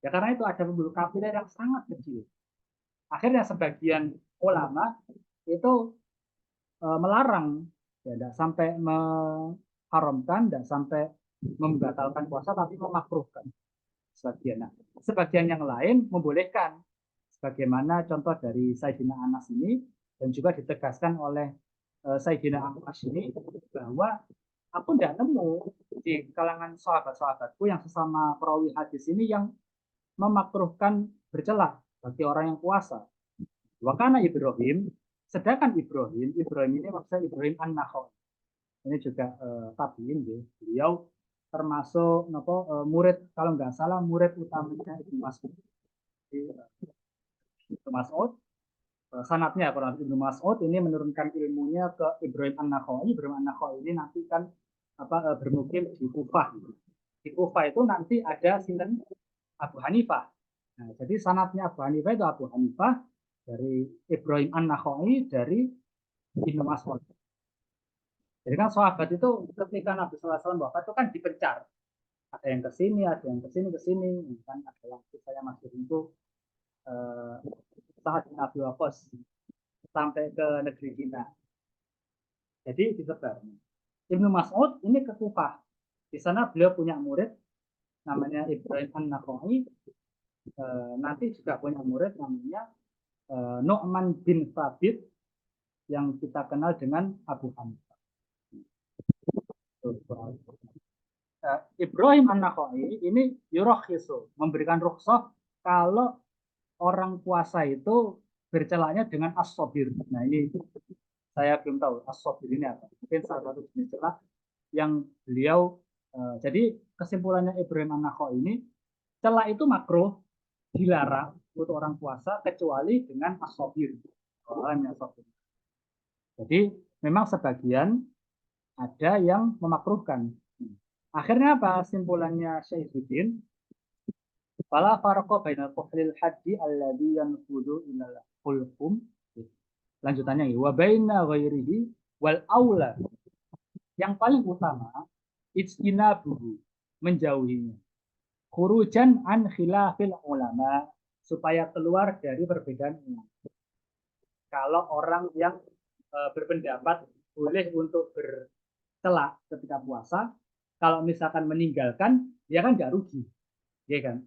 ya karena itu ada pembuluh kapiler yang sangat kecil akhirnya sebagian ulama itu melarang ya tidak sampai mengharamkan tidak sampai membatalkan puasa tapi memakruhkan sebagian nah, sebagian yang lain membolehkan sebagaimana contoh dari Sayyidina Anas ini dan juga ditegaskan oleh Sayyidina Anas ini bahwa aku tidak nemu di kalangan sahabat-sahabatku yang sesama perawi hadis ini yang memakruhkan bercela bagi orang yang puasa. Wakana Ibrahim, sedangkan Ibrahim ini maksudnya Ibrahim An-Nakhai. Ini juga tabiin ya. Beliau termasuk murid kalau nggak salah murid utamanya Ibnu Mas'ud. Ibnu Mas'ud sanatnya Quran Ibnu Mas'ud ini menurunkan ilmunya ke Ibrahim An-Nakhai. Ibrahim An-Nakhai ini nanti kan bermukim di Kufah. Di Kufah itu nanti ada sinten Abu Hanifah. Nah, jadi sanatnya Abu Hanifah itu Abu Hanifah dari Ibrahim An-Nakhai dari Ibnu Mas'ud. Jadi kan sahabat itu ketika Nabi SAW wafat itu kan dipencar. Ada yang ke sini, ada yang ke sini, kan ada yang saya masih itu saat Nabi Waqqas sampai ke negeri Cina. Jadi disebar. Ibnu Mas'ud ini ke Kufah. Di sana beliau punya murid namanya Ibrahim An-Nakhai. Nanti juga punya murid namanya Nu'man bin Thabit yang kita kenal dengan Abu Hanifah. Ibrahim An-Nakhai ini yurakhisu, memberikan rukhsah kalau orang puasa itu bercelaknya dengan as-sabir. Nah ini saya belum tahu as-sabir ini apa. Mungkin salah satu jenis celak yang beliau jadi kesimpulannya Ibrahim An-Nakhai ini celak itu makruh, dilarang untuk orang puasa kecuali dengan as-sabir. Jadi memang sebagian ada yang memakruhkan. Akhirnya apa? Simpulannya Syaifuddin, fala farqa bainal kuhlil haji alladhi yanfudu ilal hulqum. Lanjutannya wa baina ghairihi wal aula. Yang paling utama ijtinabuhu, menjauhinya. Khurujan an khilafil ulama, supaya keluar dari perbedaan ulama. Kalau orang yang berpendapat boleh untuk bercelak ketika puasa, kalau misalkan meninggalkan, dia kan nggak rugi, ya kan?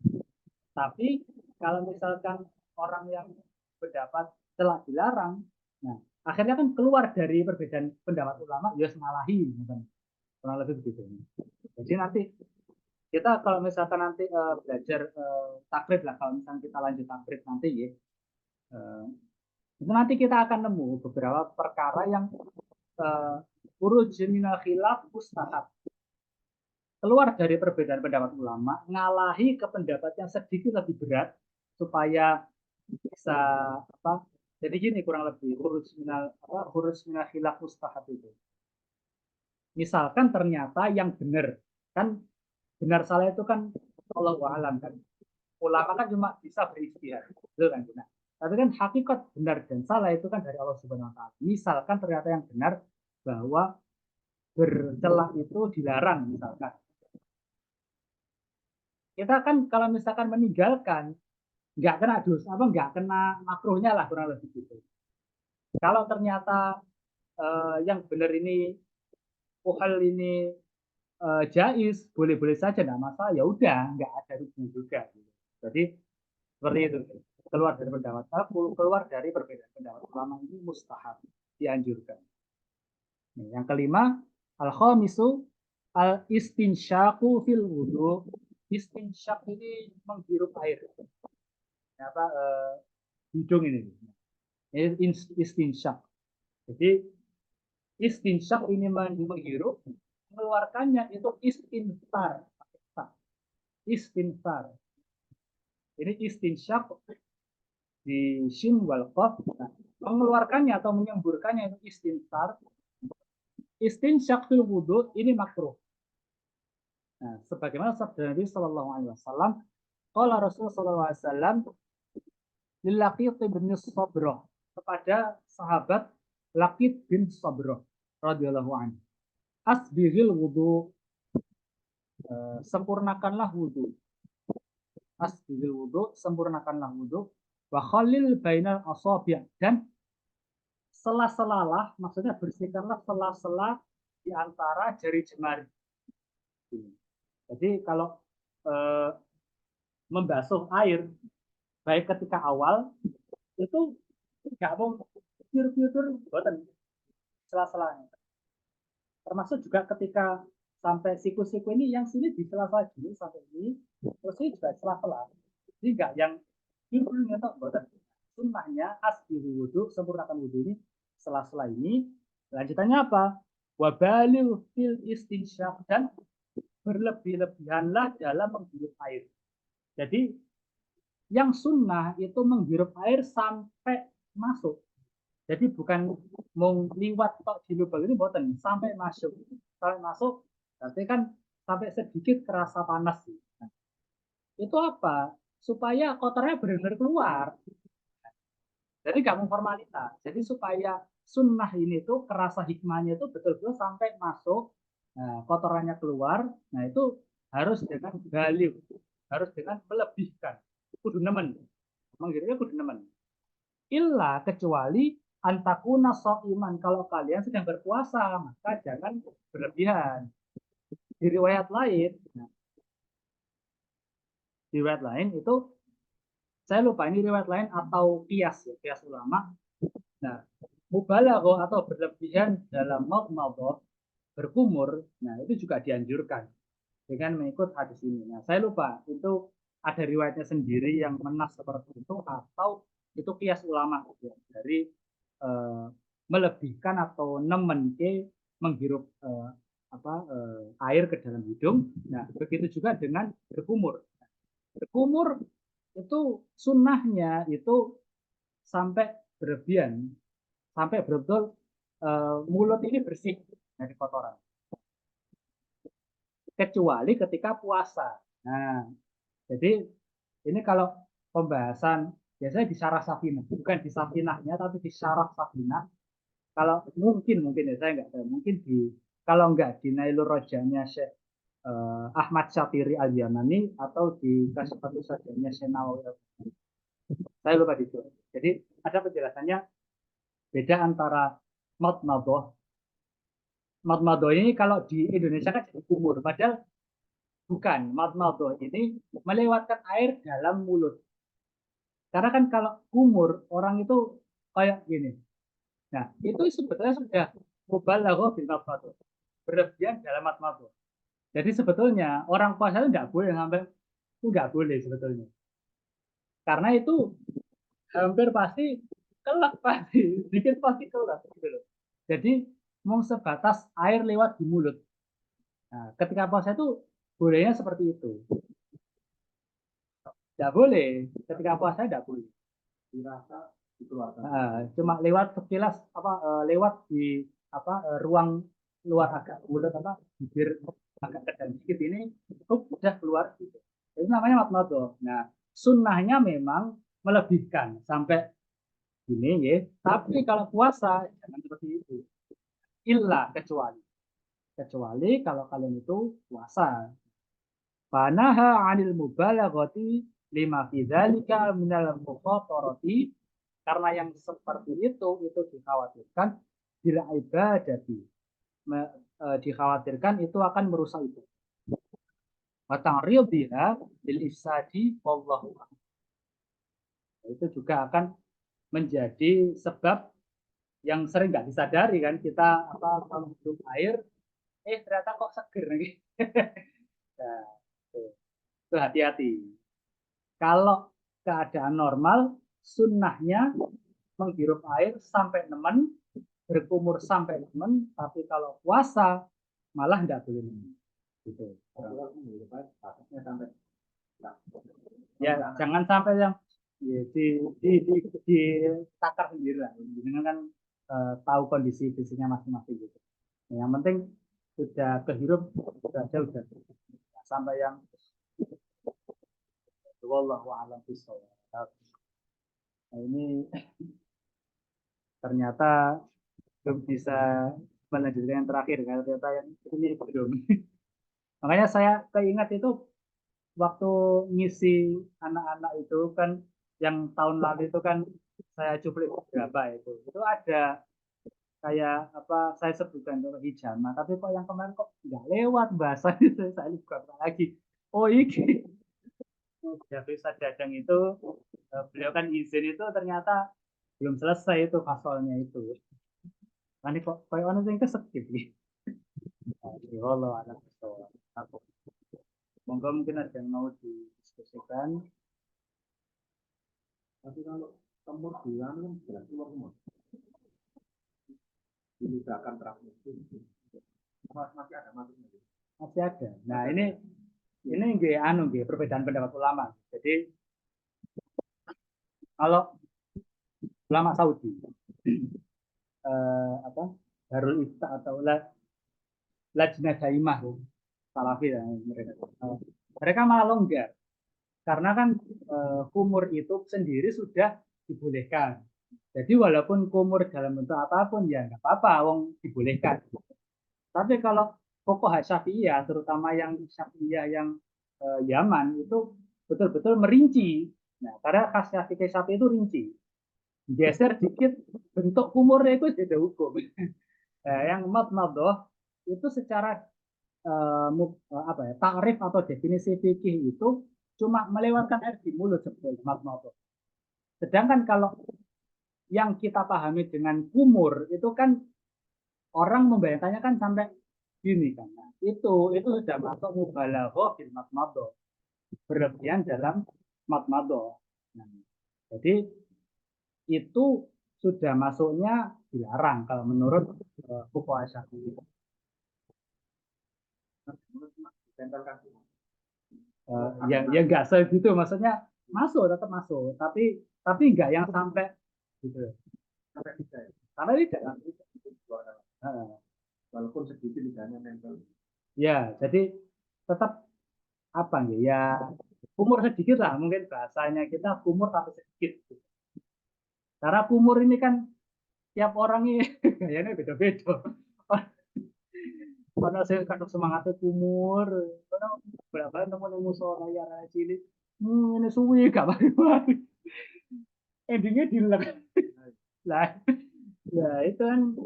Tapi kalau misalkan orang yang berpendapat celak dilarang, nah akhirnya kan keluar dari perbedaan pendapat ulama, ya semalahi, kan? Kurang lebih begitu. Jadi nanti kita kalau misalkan nanti belajar takrib lah, kalau misalkan kita lanjut takrib nanti ya, itu nanti kita akan nemu beberapa perkara yang uruj minal khilaf mustahab, keluar dari perbedaan pendapat ulama, ngalahi ke pendapat yang sedikit lebih berat supaya bisa apa? Jadi gini kurang lebih huruf minal khilaf mustahab itu. Misalkan ternyata yang benar kan, benar salah itu kan Allah alam kan. Ulama kan cuma bisa beristihad, betul kan? Nah, tapi kan hakikat benar dan salah itu kan dari Allah Subhanahu Wa Taala. Misalkan ternyata yang benar bahwa bercelak itu dilarang misalkan. Kita kan kalau misalkan meninggalkan nggak kena dosa apa nggak kena makruhnya lah kurang lebih gitu. Kalau ternyata yang benar ini hal ini jais boleh-boleh saja nggak masalah, ya udah nggak ada rugi juga gitu. Jadi seperti itu, keluar dari pendapat keluar dari perbedaan pendapat ulama ini mustahab, dianjurkan. Nah, yang kelima al khamisu al istinsyaku fil wudu. Istinsyak ini menghirup air apa hidung ini istinsyak. Jadi istinsyak ini menghirup, mengeluarkannya itu istinsar. Istinsar. Ini istinsyak di shin wal qaf. Nah, mengeluarkannya atau menyemburkannya itu istinsar. Istinsyak fil wudu ini makruh. Nah, sebagaimana sabda Nabi Shallallahu Alaihi Wasallam, kalau Rasulullah Shallallahu Alaihi Wasallam Laqit bin Sabroh, kepada sahabat Laqit bin Sabroh radhiyallahu anhu, asbiril wudu, sempurnakanlah wudu. Asbiril wudu, sempurnakanlah wudu. Wa khalil bainal asabi', dan sela-selalah, maksudnya bersihkanlah sela-sela di antara jari jemari. Jadi kalau membasuh air baik ketika awal itu nggak mau pure boten sela-selanya. Termasuk juga ketika sampai siku-siku ini, yang sini di sela-sela gini sampai ini, terus ini juga sela-sela. Jadi nggak yang pure ngetok boten. Sunnahnya asbiru wudu, sempurnakan wudu ini sela-sela ini. Lanjutannya apa? Wabalil fil istinsyak, dan berlebih-lebihanlah dalam menghirup air. Jadi yang sunnah itu menghirup air sampai masuk. Jadi bukan mau liwat tok di lubang ini, boten, sampai masuk. Sampai masuk, berarti kan sampai sedikit kerasa panas. Nah, itu apa? Supaya kotornya benar-benar keluar. Jadi nggak mau formalitas. Jadi supaya sunnah ini tuh kerasa hikmahnya itu betul-betul sampai masuk, nah, kotorannya keluar. Nah itu harus dengan balik, harus dengan melebihkan, kudu nemen, menggirnya kudu nemen. Illa kecuali antakuna iman, kalau kalian sedang berpuasa maka jangan berlebihan. Di riwayat lain, nah, di riwayat lain itu saya lupa ini riwayat lain atau kias ya, kias ulama. Nah, mubalaghah atau berlebihan dalam madmadah, berkumur, nah itu juga dianjurkan dengan mengikut hadis ini. Nah, saya lupa itu ada riwayatnya sendiri yang menas seperti itu atau itu kias ulama ya, dari melebihkan atau nemen ke menghirup air ke dalam hidung. Nah, begitu juga dengan berkumur. Berkumur itu sunnahnya itu sampai berlebihan, sampai betul-betul mulut ini bersih dari kotoran. Kecuali ketika puasa. Nah, jadi ini kalau pembahasan biasanya di syarah safinah, bukan di safinahnya tapi di syarah safinah. Kalau mungkin ya saya nggak tahu, mungkin di kalau nggak di Nailur Rojanya Syekh Ahmad Syafiri Al Yamani atau di Kasifatu Sajanya Syekh Nawawi. Saya lupa di itu. Jadi ada penjelasannya beda antara madmadah. Madmadah ini kalau di Indonesia kan jadi kumur, padahal bukan. Madmadah ini melewatkan air dalam mulut. Karena kan kalau kumur orang itu kayak gini. Nah, itu sebetulnya sudah mubalaghah bil madmadah. Berlebihan dalam madmadah. Jadi sebetulnya orang puasa itu nggak boleh sampai itu nggak boleh sebetulnya. Karena itu hampir pasti kelak pasti, sedikit pasti kelak gitu loh. Jadi mau sebatas air lewat di mulut. Nah, ketika puasa itu bolehnya seperti itu. Tidak boleh. Ketika puasa tidak boleh. Dirasa dikeluarkan. Cuma lewat sekilas lewat di ruang luar agak mulut bibir agak ke dalam sedikit ini udah keluar gitu. Itu namanya matmadoh. Nah, sunnahnya memang melebihkan sampai ini ya. Tapi kalau puasa jangan seperti itu. Illa kecuali kalau kalian itu puasa. Fanaha 'anil mubalaghati lima fi dzalika minal mukhatarati, karena yang seperti itu dikhawatirkan bila ibadati dikhawatirkan itu akan merusak itu. Wa ta'riyadha bil ifsadi wallahu. Itu juga akan menjadi sebab yang sering nggak disadari kan kita kalau minum air ternyata kok seger nih. Nah, itu hati-hati. Kalau keadaan normal, sunnahnya menghirup air sampai nemen, berkumur sampai nemen, tapi kalau puasa malah nggak boleh nemen. Gitu. Ya, jangan sampai yang ya, di takar sendiri lah. Dengan kan tahu kondisi fisiknya masing-masing gitu. Yang penting sudah kehirup, sudah aja udah. Sampai yang wallahu a'lam bishawab. Nah, ini ternyata belum bisa melanjutkan yang terakhir karena ternyata yang ini belum. Makanya saya keingat itu waktu ngisi anak-anak itu kan yang tahun lalu itu kan saya cuplik berapa itu ada kayak saya sebutkan itu hijama, tapi kok yang kemarin kok nggak lewat bahasa itu saya lupa lagi. Oh ini ya bisa Dadang itu beliau kan izin itu ternyata belum selesai itu pasalnya itu. Nanti kok kayak orang yang kesekip nih. Allah anak aku. Monggo mungkin ada yang mau didiskusikan. Tapi kalau tempur bulan kan jelas keluar semua. Dilibatkan terakhir itu masih ada masuknya. Masih ada. Nah ini perbedaan pendapat ulama. Jadi kalau ulama Saudi Darul Ifta atau Lajnah Daimah Salafi mereka malah longgar karena kan kumur itu sendiri sudah dibolehkan. Jadi walaupun kumur dalam bentuk apapun ya nggak apa-apa, wong dibolehkan. Tapi kalau fuqaha Syafi'iyah, terutama yang Syafi'iyah yang Yaman itu betul-betul merinci. Nah, karena khasnya fikih Syafi'i itu rinci. Geser dikit bentuk kumurnya itu jadi hukum. Nah, yang madmadah itu secara apa ya, takrif atau definisi fikih itu cuma melewatkan air di mulut sebetulnya madmadah. Sedangkan kalau yang kita pahami dengan kumur itu kan orang membayangkannya kan sampai gini kan. Nah, itu sudah masuk mubalaghah fil madmadah, berlebihan dalam madmadah. Nah, jadi itu sudah masuknya dilarang kalau menurut fuqaha Syafi'i. Ya nggak segitu, maksudnya masuk tetap masuk, tapi nggak yang sampai gitu. Karena tidak kan. Walaupun sedikit lidahnya nempel. Ya, jadi tetap apa nih ya, kumur sedikit lah mungkin bahasanya kita kumur tapi sedikit. Karena kumur ini kan tiap orang ini gayanya beda-beda. Karena saya kadang semangatnya kumur, karena berapa teman yang musuh ya cilik, ini suwi gak mari-mari. Endingnya dilek. Lah, ya itu kan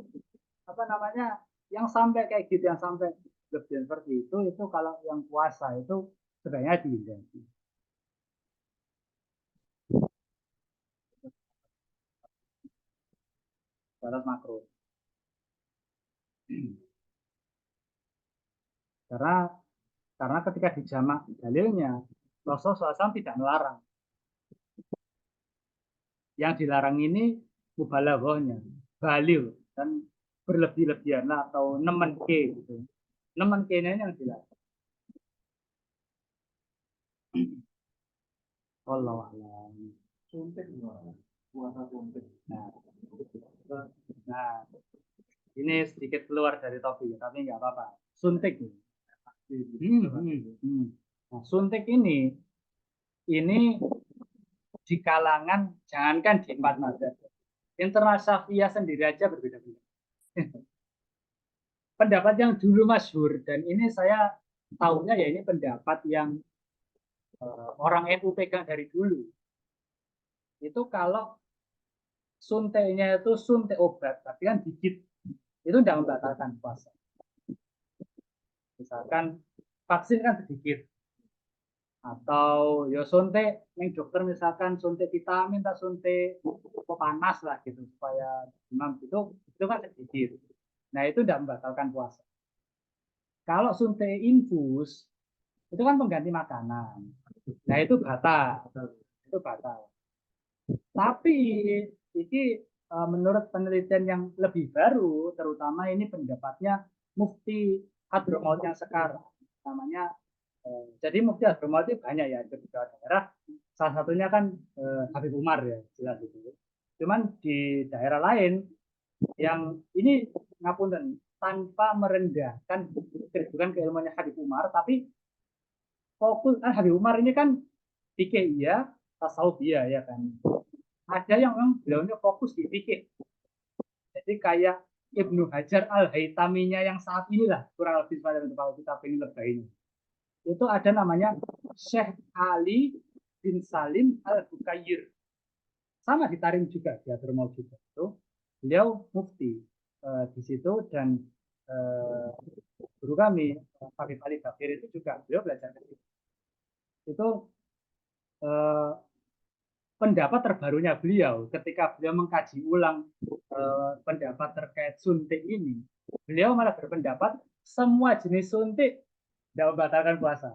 apa namanya, yang sampai kayak gitu, yang sampai lebih seperti itu kalau yang puasa itu sebenarnya dihindari. Barat makro. Karena ketika dijamak dalilnya, Rasulullah SAW tidak melarang. Yang dilarang ini mubalaghahnya, balil dan berlebih-lebihan atau nemen ke gitu. Nemen ke ini yang dilarang. Allah alam. Suntik puasa suntik. Nah, ini sedikit keluar dari topik, tapi nggak apa-apa. Suntik. Nah, suntik ini di kalangan, jangankan di empat mazhab, internal Syafi'iyah sendiri aja berbeda-beda. Pendapat yang dulu masyhur, dan ini saya tahunya ya ini pendapat yang orang NU pegang dari dulu. Itu kalau suntiknya itu suntik obat, tapi kan dikit, itu tidak membatalkan puasa. Misalkan vaksin kan sedikit, atau ya suntik yang dokter misalkan suntik vitamin atau suntik panas lah gitu supaya demam itu kan sedikit. Nah itu tidak membatalkan puasa. Kalau suntik infus itu kan pengganti makanan. Nah itu batal, itu batal. Tapi ini menurut penelitian yang lebih baru, terutama ini pendapatnya Mufti Hadromaut yang sekarang, namanya. Jadi Mufti Hadromaut itu banyak ya di daerah. Salah satunya kan Habib Umar ya, jelas itu. Cuman di daerah lain yang ini ngapunten tanpa merendahkan kedudukan keilmuannya Habib Umar, tapi fokus kan Habib Umar ini kan fikih iya, tasawuf iya ya kan. Ada yang memang beliaunya fokus di fikih. Jadi kayak Ibnu Hajar Al-Haytaminya yang saat inilah kurang lebih pada kalau kita pengen lebih ini. Itu ada namanya Syekh Ali bin Salim Al-Bukayir. Sama di Tarim juga, dia bermau juga. Itu beliau mufti di situ, dan guru kami Pak Ali Bakir itu juga beliau belajar di situ. Itu pendapat terbarunya beliau ketika beliau mengkaji ulang pendapat terkait suntik ini. Beliau malah berpendapat semua jenis suntik tidak membatalkan puasa.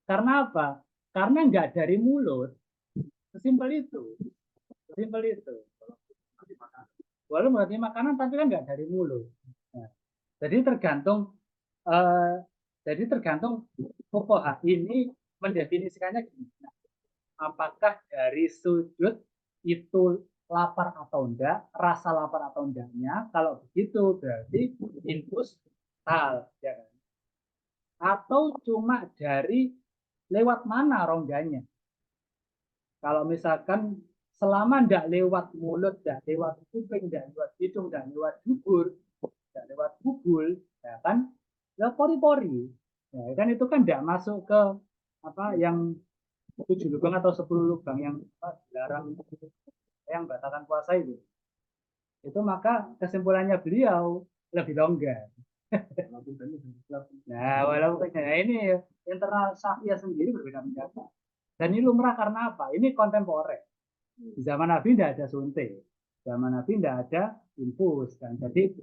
Karena apa? Karena nggak dari mulut. Sesimpel itu. Sesimpel itu. Walau berarti makanan tapi kan nggak dari mulut. Nah, jadi tergantung eh, fuqaha ini mendefinisikannya gimana. Apakah dari sudut itu lapar atau enggak, rasa lapar atau enggaknya. Kalau begitu berarti infus hal, ya kan? Atau cuma dari lewat mana rongganya. Kalau misalkan selama tidak lewat mulut, tidak lewat kuping, tidak lewat hidung, tidak lewat dubur, tidak lewat bubul, ya kan, ya pori-pori, ya kan itu kan tidak masuk ke apa yang 7 lubang atau 10 lubang yang dilarang yang batalkan puasa itu maka kesimpulannya beliau lebih longgar. Nah, walaupun ini internal Syafi'iyah sendiri berbeda pendapat. Dan ini lumrah karena apa? Ini kontemporer. Di zaman Nabi tidak ada suntik. Zaman Nabi tidak ada infus. Dan jadi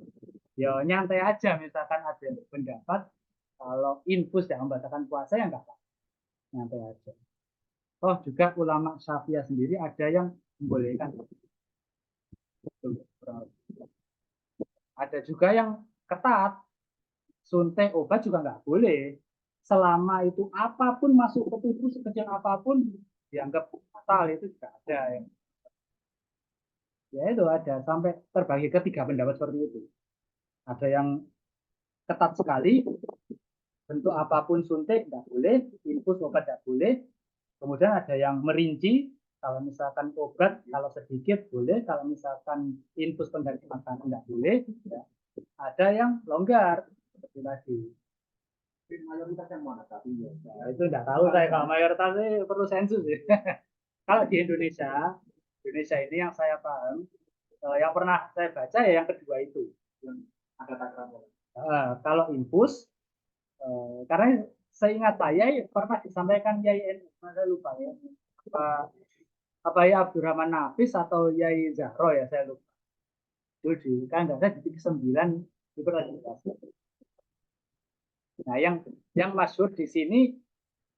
ya nyantai aja misalkan ada pendapat kalau infus yang membatalkan puasa ya nggak apa-apa. Nyantai aja. Oh juga ulama Syafi'iyah sendiri ada yang membolehkan. Ada juga yang ketat. Suntik obat juga nggak boleh. Selama itu apapun masuk ke tubuh sekecil apapun dianggap fatal itu juga ada ya. Ya itu ada sampai terbagi ke 3 pendapat seperti itu. Ada yang ketat sekali, bentuk apapun suntik tidak boleh, infus obat tidak boleh. Kemudian ada yang merinci, kalau misalkan obat kalau sedikit boleh, kalau misalkan infus pengganti makanan tidak boleh. Ya. Ada yang longgar seperti tadi. Mayoritas yang mana tapi ya. Nah, itu tidak tahu saya kalau mayoritas perlu sensus ya. Kalau di Indonesia ini yang saya paham, yang pernah saya baca ya yang kedua itu. Yang ada takaran. Kalau infus, karena seingat saya pernah disampaikan Yai saya lupa ya, apa ya Abdurrahman Nafis atau Yai Zahro ya saya lupa. Itu di kan saya di titik 9 itu lagi. Nah yang masyhur di sini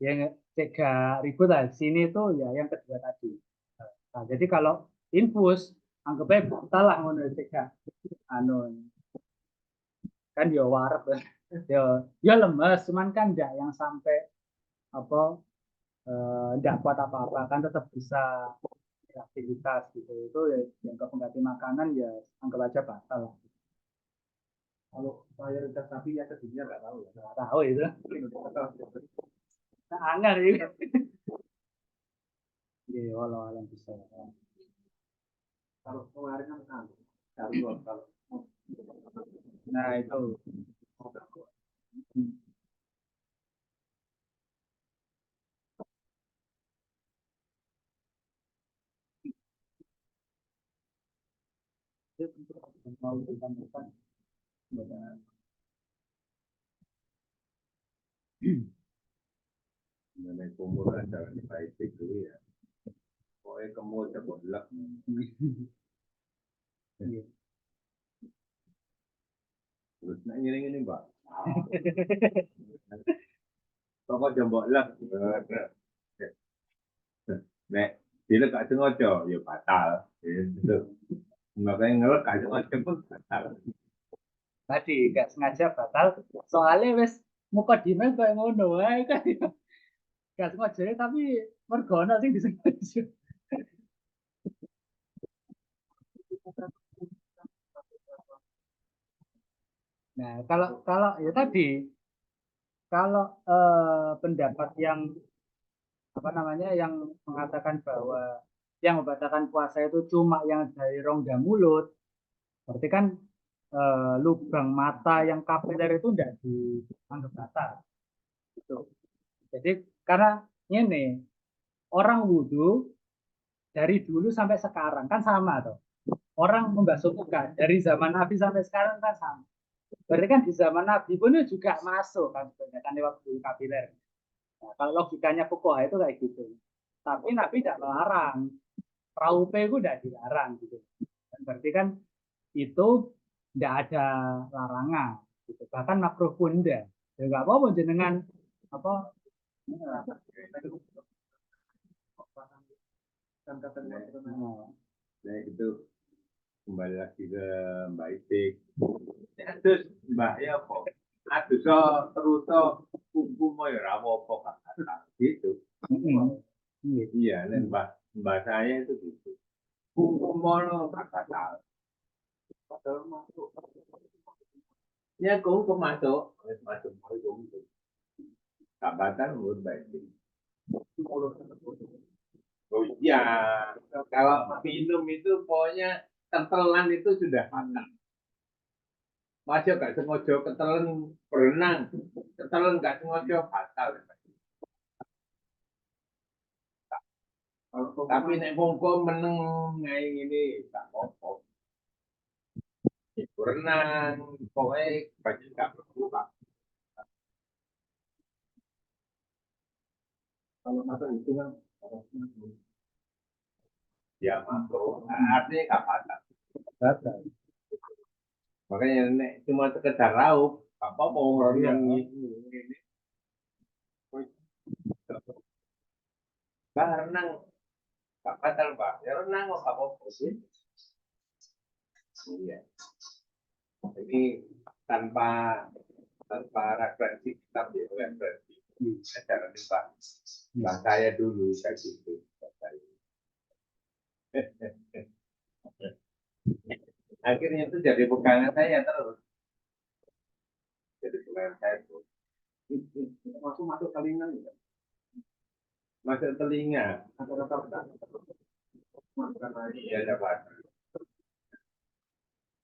yang 3.000 lah. Di sini itu ya yang kedua tadi. Nah, jadi kalau infus anggapnya batal lah ngono cegah anu kan ya warep ya lemes cuman kan enggak yang sampai apa enggak kuat apa-apa kan tetap bisa aktivitas gitu itu ya yang pengganti makanan ya anggap aja batal lah. Kalau mayoritas sapi ya sedihnya nggak tahu ya. Nggak tahu itu. Nah, anggar ini. Iya, walau alam bisa. Kalau kemarin kan kalau Nah itu. Mau ditambahkan. Mengenai kumur acara baik itu ya. Pokoknya kamu udah bolak. Terus nak ini mbak. Pokok jambok lah. Nek, bila kat sengaja, ya batal. Itu. Makanya ngelak kat sengaja pun batal. Tadi gak sengaja batal. Soalnya wes muka dimen kayak ngono wae kan. Gak sengaja tapi mergo ono sing disengaja. Nah, kalau ya tadi kalau pendapat yang apa namanya yang mengatakan bahwa yang membatalkan puasa itu cuma yang dari rongga mulut, berarti kan lubang mata yang kapiler itu tidak dianggap batal. Gitu. Jadi karena ini orang wudhu dari dulu sampai sekarang kan sama tuh. Orang membasuh muka dari zaman Nabi sampai sekarang kan sama. Berarti kan di zaman Nabi pun juga masuk kan sebenarnya kan lewat bulu kapiler. Nah, kalau logikanya fuqaha itu kayak gitu. Tapi Nabi tidak melarang. Raupe itu tidak dilarang gitu. Dan berarti kan itu tidak ada larangan. Gitu. Bahkan makruh pun tidak. Ya nggak apa-apa jenengan apa Nah itu kembali lagi ke Mbak Itik. Terus Mbak ya kok. Aduh so terus so hukum ya rawo kata gitu. Iya, dan mbak saya itu gitu. Hukum lo kata masuk. Ya cũng masuk cũng. Kabatan menurut baik. Oh iya, kalau minum itu pokoknya ketelan itu sudah fatal. Masih gak sengaja ketelan berenang, ketelan gak sengaja fatal. Tapi nek mongko meneng ngai ini gak apa-apa. Berenang, pokoknya banyak gak perlu. Kalau masa itu kan Ya masuk, artinya gak fatal. Batal. Makanya nek cuma sekedar raup, apa mau renang ini. Bah renang, gak fatal bah. Ya renang kok gak apa-apa sih. Iya. Ini tanpa tanpa referensi kitab ya, referensi ajaran Pak. Bang saya dulu kayak gitu. Akhirnya itu jadi pegangan saya terus. Jadi pegangan saya terus. masuk telinga ya. Masuk telinga. Kata-kata Iya dapat.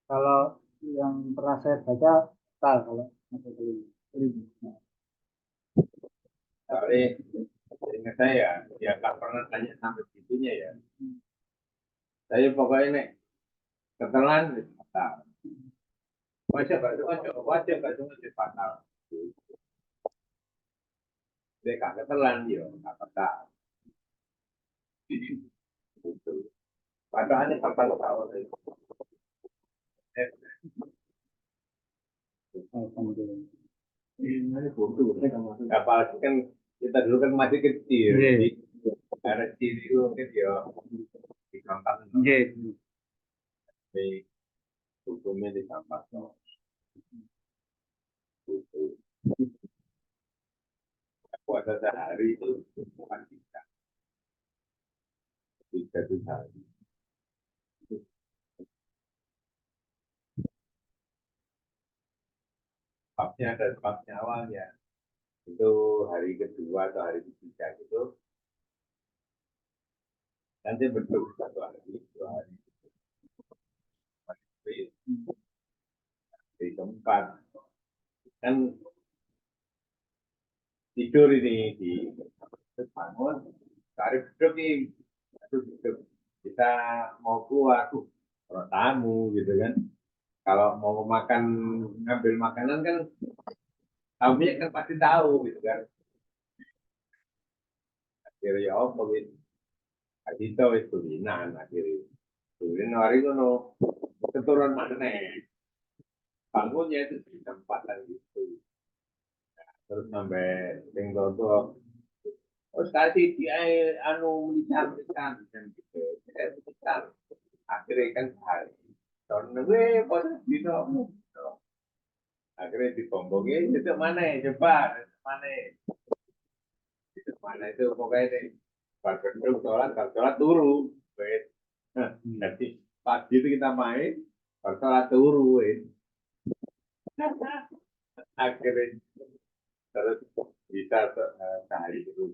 Kalau yang pernah saya baca, tal kalau masuk telinga. Tapi ingat saya, ya nggak pernah tanya sampai segitunya ya. Saya pokoknya nih ketelan fatal. Wajah gak cuma fatal. Dia gak ketelan ya, gak fatal. Gitu. Padahalnya fatal tahun itu. ini foto saya kan masuk. Apalagi kan kita dulu kan masih kecil, Iya. jadi ada ciri itu mungkin ya digampang Nggih. di hukumnya digampang. Puasa sehari itu bukan bisa, tiga hari. Babnya ada babnya awalnya itu hari kedua atau hari ketiga gitu, nanti betul satu hari, dua hari, hari keempat kan tidur ini di bangun, tarik duduk nih, duduk kita mau keluar tuh kalau tamu gitu kan, kalau mau makan ngambil makanan kan tamunya kan pasti tahu gitu kan, akhirnya apa gitu, itu tulinan akhirnya tulinan hari itu keturun mana bangunnya itu di tempatan gitu, terus sampai tinggal tuh terus kasih dia anu melican kan gitu, melican akhirnya kan hari tahun gue posisi di akhirnya dibombongin itu mana ya coba mana itu mana itu pokoknya deh pas gedung sholat turu wait jadi pagi itu kita main pas sholat turu wait akhirnya terus bisa sehari itu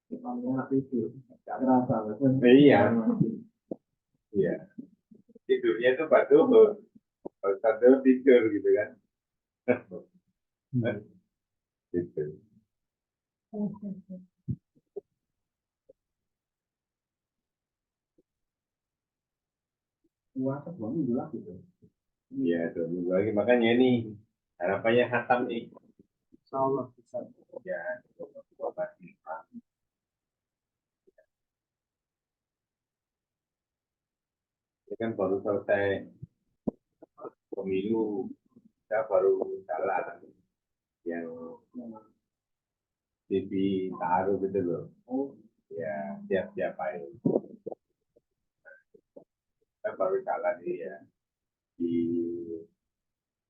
Enak itu. Gak terasa. iya iya tidurnya itu batu pas tidur tidur gitu kan gitu. Puasa 2 minggu lah gitu. Iya, 2 minggu lagi. Makanya ini harapannya hatam nih. Insya Allah bisa. Ya, ini kan baru selesai pemilu, kita baru jalan yang TV taruh gitu loh. Ya, siap-siap aja. Kita baru jalan nih ya. Di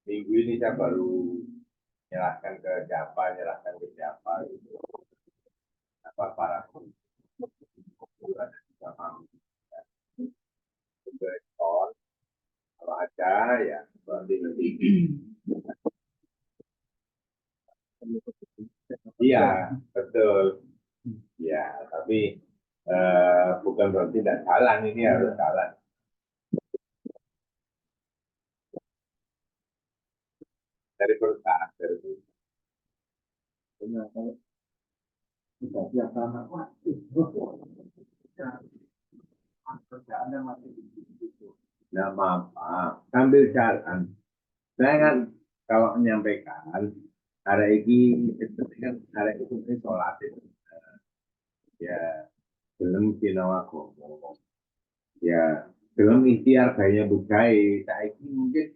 minggu ini saya baru nyerahkan ke siapa gitu. Apa para ada juga mau rekor, kalau ada ya berarti nanti. Iya, betul. Ya, tapi bukan berarti tidak jalan, ini harus jalan. Dari perusahaan, dari perusahaan. Benar, kalau sudah siap sama, wah, kerjaannya masih di situ. Nah, apa? Sambil jalan. Saya kan kalau menyampaikan hari ini seperti kan hari ini sholat itu. Ya belum sinawa ngomong. Ya belum ikhtiar gaya budaya. Saya ini mungkin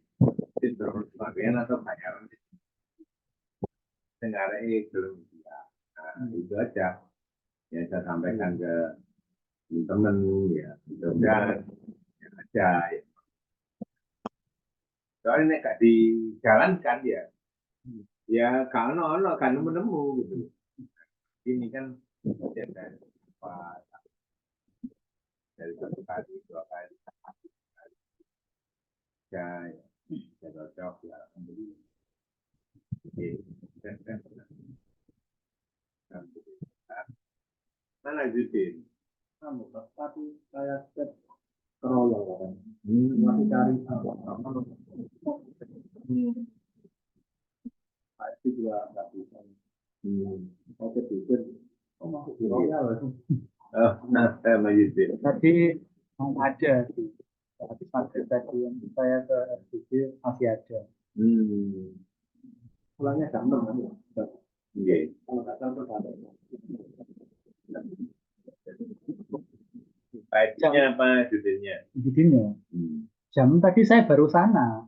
terus bagian atau bayaran negara ini belum ikhtiar. Nah, itu aja yang saya sampaikan ke teman-teman ya. Mudah-mudahan ya aja ya. Soalnya gak dijalankan ya. Ya kalau ono kan nemu gitu. Ini kan ya, apa, dari satu kali, dua kali, ya, ya cocok ya. Oke. Mana Judin? Kamu, tapi saya cek keroyokan. Masih cari saya itu juga nggak bisa. Oke, pikir, oh masuk di royal. Oh, nah, saya sama Judin. Tadi ada di habis maghrib tadi yang saya ke FGD masih ada. Pulangnya jam 6 kan? Oke. Kalau nggak salah tuh ada. Baiknya apa Judinnya? Begini, jam tadi saya baru sana.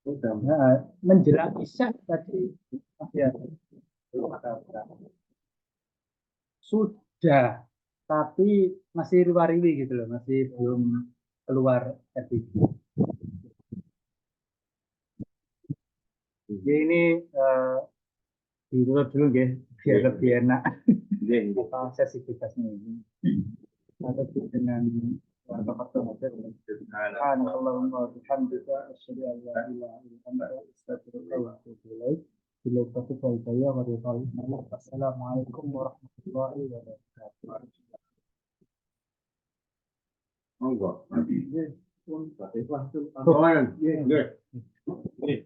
Udah, Nah, menjelang isya tadi masih ada. belum ada. Sudah, tapi masih riwa-riwi gitu loh, masih belum keluar FGD. Jadi ini ditutup dulu ya, biar lebih enak apa sesi tugasnya ini. Atau dengan warta-warta hadir. Subhanallahumma wa bihamdika asyhadu an la ilaha illa anta astaghfiruka wa atubu ilaik. Bila taufiq wal hidayah wa ridha. Wassalamualaikum warahmatullahi wabarakatuh. Monggo. Pun, berarti langsung. Oh, ya.